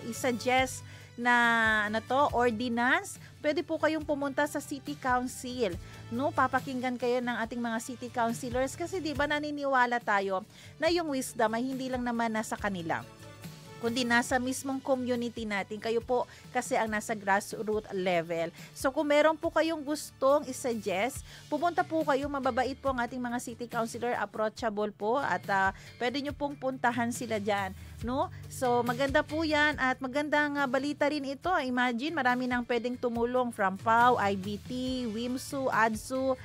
i-suggest na ordinance, pwede po kayong pumunta sa City Council. No, papakinggan kayo ng ating mga city councilors kasi 'di ba naniniwala tayo na yung wisdom ay hindi lang naman nasa kanila, kundi nasa mismong community natin. Kayo po kasi ang nasa grassroots level. So kung meron po kayong gustong i-suggest, pupunta po kayo, mababait po ang ating mga city councilor, approachable po at pwede nyo pong puntahan sila dyan. No? So maganda po yan at magandang balita rin ito. Imagine, marami nang pwedeng tumulong from PAW, IBT, WIMSU, ADSU,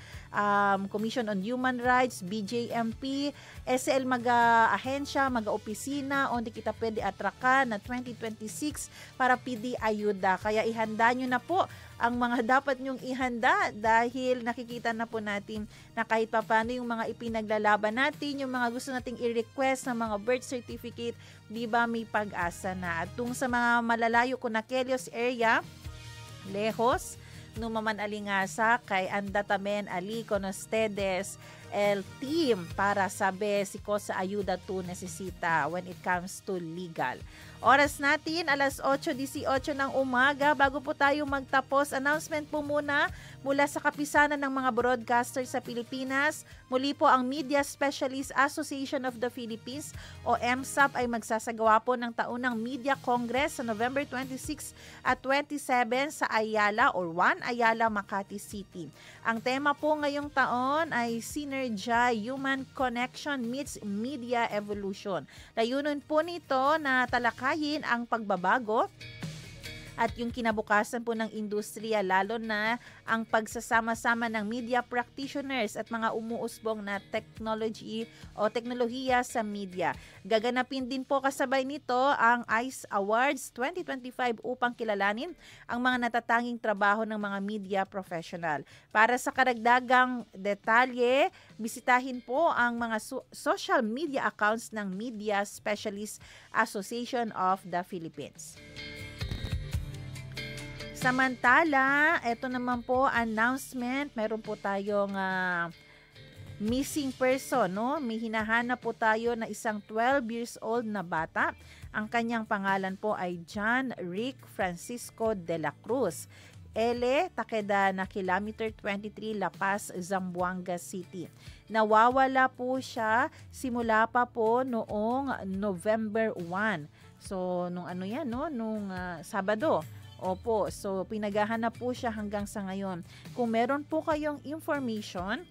Commission on Human Rights, BJMP, SL mag-ahensya, mag-opisina, onde kita pwede atrakan na 2026 para PD ayuda. Kaya ihanda nyo na po ang mga dapat nyong ihanda dahil nakikita na po natin na kahit papano yung mga ipinaglalaban natin, yung mga gusto nating i-request ng mga birth certificate, di ba may pag-asa na. At tung sa mga malalayo Conakelios area, lehos, numaman alingasa kay andatamen ali con ustedes el team para sabi si ko sa ayuda tu necesita when it comes to legal. Oras natin, alas 8:18 ng umaga. Bago po tayo magtapos, announcement po muna mula sa Kapisanan ng mga Broadcasters sa Pilipinas. Muli po ang Media Specialists Association of the Philippines o MSAP ay magsasagawa po ng taunang Media Congress sa November 26 at 27 sa Ayala or 1 Ayala, Makati City. Ang tema po ngayong taon ay Synergy Human Connection meets Media Evolution. Layunin po nito na talakayin ang pagbabago at yung kinabukasan po ng industriya, lalo na ang pagsasama-sama ng media practitioners at mga umuusbong na teknolohiya sa media. Gaganapin din po kasabay nito ang ICE Awards 2025 upang kilalanin ang mga natatanging trabaho ng mga media professional. Para sa karagdagang detalye, bisitahin po ang mga social media accounts ng Media Specialists Association of the Philippines. Samantala, ito naman po announcement, meron po tayong missing person, no? May hinahanap po tayo na isang 12 years old na bata. Ang kanyang pangalan po ay John Rick Francisco de la Cruz. Takeda na kilometer 23 La Paz, Zamboanga City. Nawawala po siya simula pa po noong November 1. So, nung Sabado. Opo, so pinaghahanap po siya hanggang sa ngayon. Kung meron po kayong information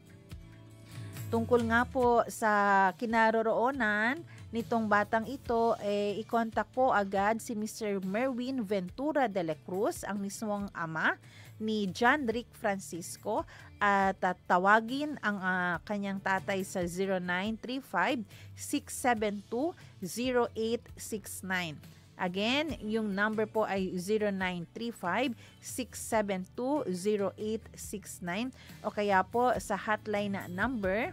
tungkol nga po sa kinaroroonan nitong batang ito, i-contact po agad si Mr. Merwin Ventura de la Cruz, ang mismong ama ni John Rick Francisco, at tawagin ang kanyang tatay sa 0935-672-0869. Again, yung number po ay 0935-672-0869 o kaya po sa hotline na number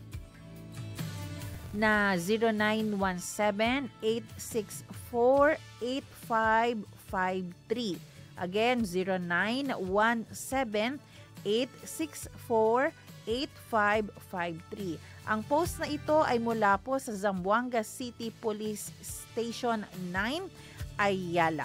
na 0917-864-8553. Again, 0917-864-8553. Ang post na ito ay mula po sa Zamboanga City Police Station 9, Ayala.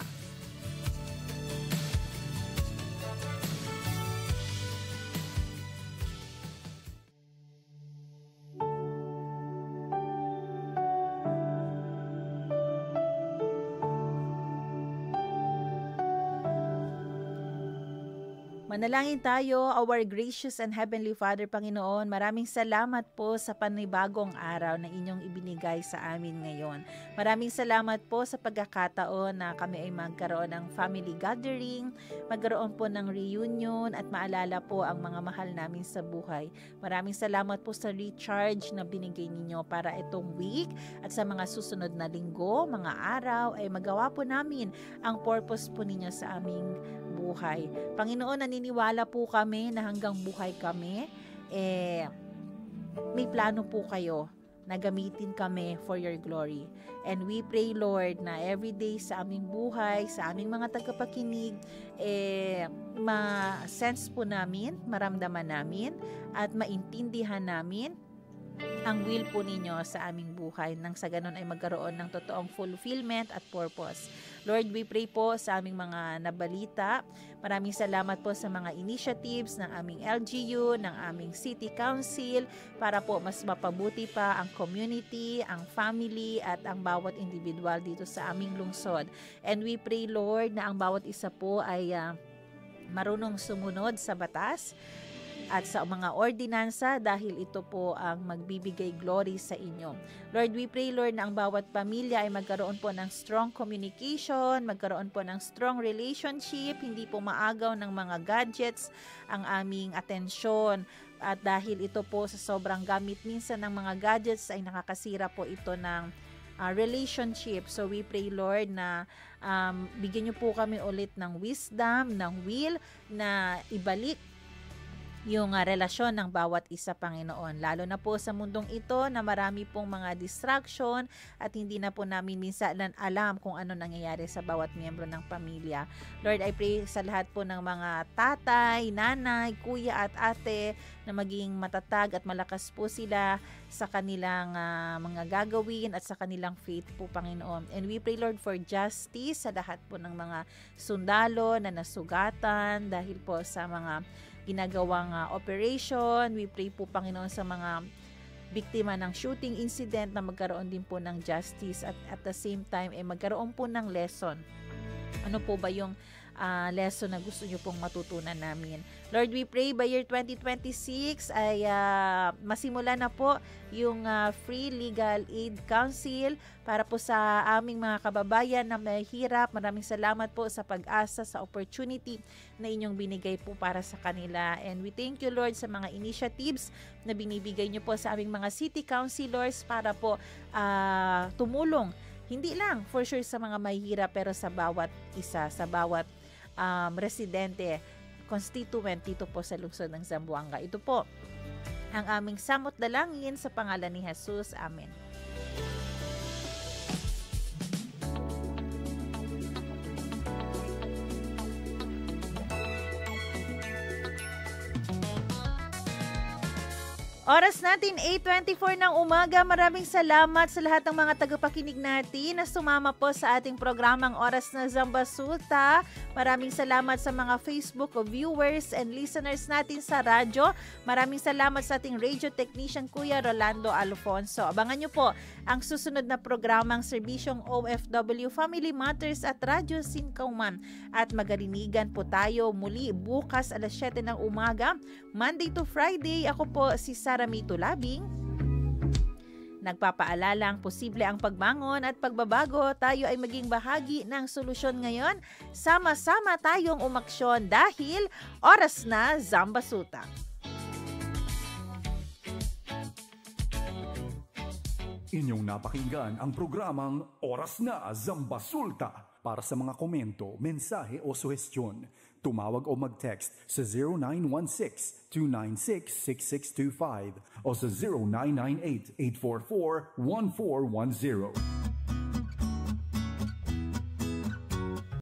Manalangin tayo. Our gracious and heavenly Father, Panginoon, maraming salamat po sa panibagong araw na inyong ibinigay sa amin ngayon. Maraming salamat po sa pagkakataon na kami ay magkaroon ng family gathering, magkaroon po ng reunion at maalala po ang mga mahal namin sa buhay. Maraming salamat po sa recharge na binigay ninyo para itong week at sa mga susunod na linggo, mga araw ay magawa po namin ang purpose po ninyo sa aming buhay. Panginoon, naniniwala po kami na hanggang buhay kami, may plano po kayo na gamitin kami for your glory. And we pray, Lord, na everyday sa aming buhay, sa aming mga tagapakinig, ma-sense po namin, maramdaman namin, at maintindihan namin ang will po ninyo sa aming buhay nang sa ganun ay magkaroon ng totoong fulfillment at purpose. Lord, we pray po sa aming mga nabalita. Maraming salamat po sa mga initiatives ng aming LGU, ng aming City Council para po mas mapabuti pa ang community, ang family at ang bawat individual dito sa aming lungsod. And we pray, Lord, na ang bawat isa po ay marunong sumunod sa batas at sa mga ordinansa dahil ito po ang magbibigay glory sa inyo. Lord, we pray, Lord, na ang bawat pamilya ay magkaroon po ng strong communication, magkaroon po ng strong relationship, hindi po maagaw ng mga gadgets ang aming atensyon. At dahil ito po sa sobrang gamit minsan ng mga gadgets ay nakakasira po ito ng relationship. So we pray, Lord, na bigyan niyo po kami ulit ng wisdom, ng will na ibalik yung relasyon ng bawat isa, Panginoon. Lalo na po sa mundong ito na marami pong mga distraction at hindi na po namin minsan alam kung ano nangyayari sa bawat miyembro ng pamilya. Lord, I pray sa lahat po ng mga tatay, nanay, kuya at ate na maging matatag at malakas po sila sa kanilang mga gagawin at sa kanilang faith po, Panginoon. And we pray, Lord, for justice sa lahat po ng mga sundalo na nasugatan dahil po sa mga ginagawang operation. We pray po, Panginoon, sa mga biktima ng shooting incident na magkaroon din po ng justice at the same time magkaroon po ng lesson. Ano po ba yung lesson na gusto nyo pong matutunan namin? Lord, we pray by year 2026 ay masimula na po yung Free Legal Aid Council para po sa aming mga kababayan na may hirap. Maraming salamat po sa pag-asa, sa opportunity na inyong binigay po para sa kanila. And we thank you, Lord, sa mga initiatives na binibigay nyo po sa aming mga city councilors para po tumulong. Hindi lang for sure sa mga mahihirap, pero sa bawat isa, sa bawat residente, constituent dito po sa lungsod ng Zamboanga. Ito po ang aming samot dalangin sa pangalan ni Jesus. Amen. Oras natin, 8:24 ng umaga. Maraming salamat sa lahat ng mga tagapakinig natin na sumama po sa ating programang Oras na Zambasulta. Maraming salamat sa mga Facebook viewers and listeners natin sa radyo. Maraming salamat sa ating radio technician, Kuya Rolando Alfonso. Abangan nyo po ang susunod na programang Serbisyong OFW Family Matters at Radyo Sinkauman. At magalinigan po tayo muli bukas alas 7 ng umaga, Monday to Friday. Ako po si Sara Mito Labing. Nagpapaalalang posible ang pagbangon at pagbabago. Tayo ay maging bahagi ng solusyon ngayon. Sama-sama tayong umaksyon dahil oras na Zambasuta. Inyong napakinggan ang programang Oras na Zambasulta. Para sa mga komento, mensahe o suhestyon, tumawag o mag-text sa 0916-296-6625 o sa 0998-844-1410.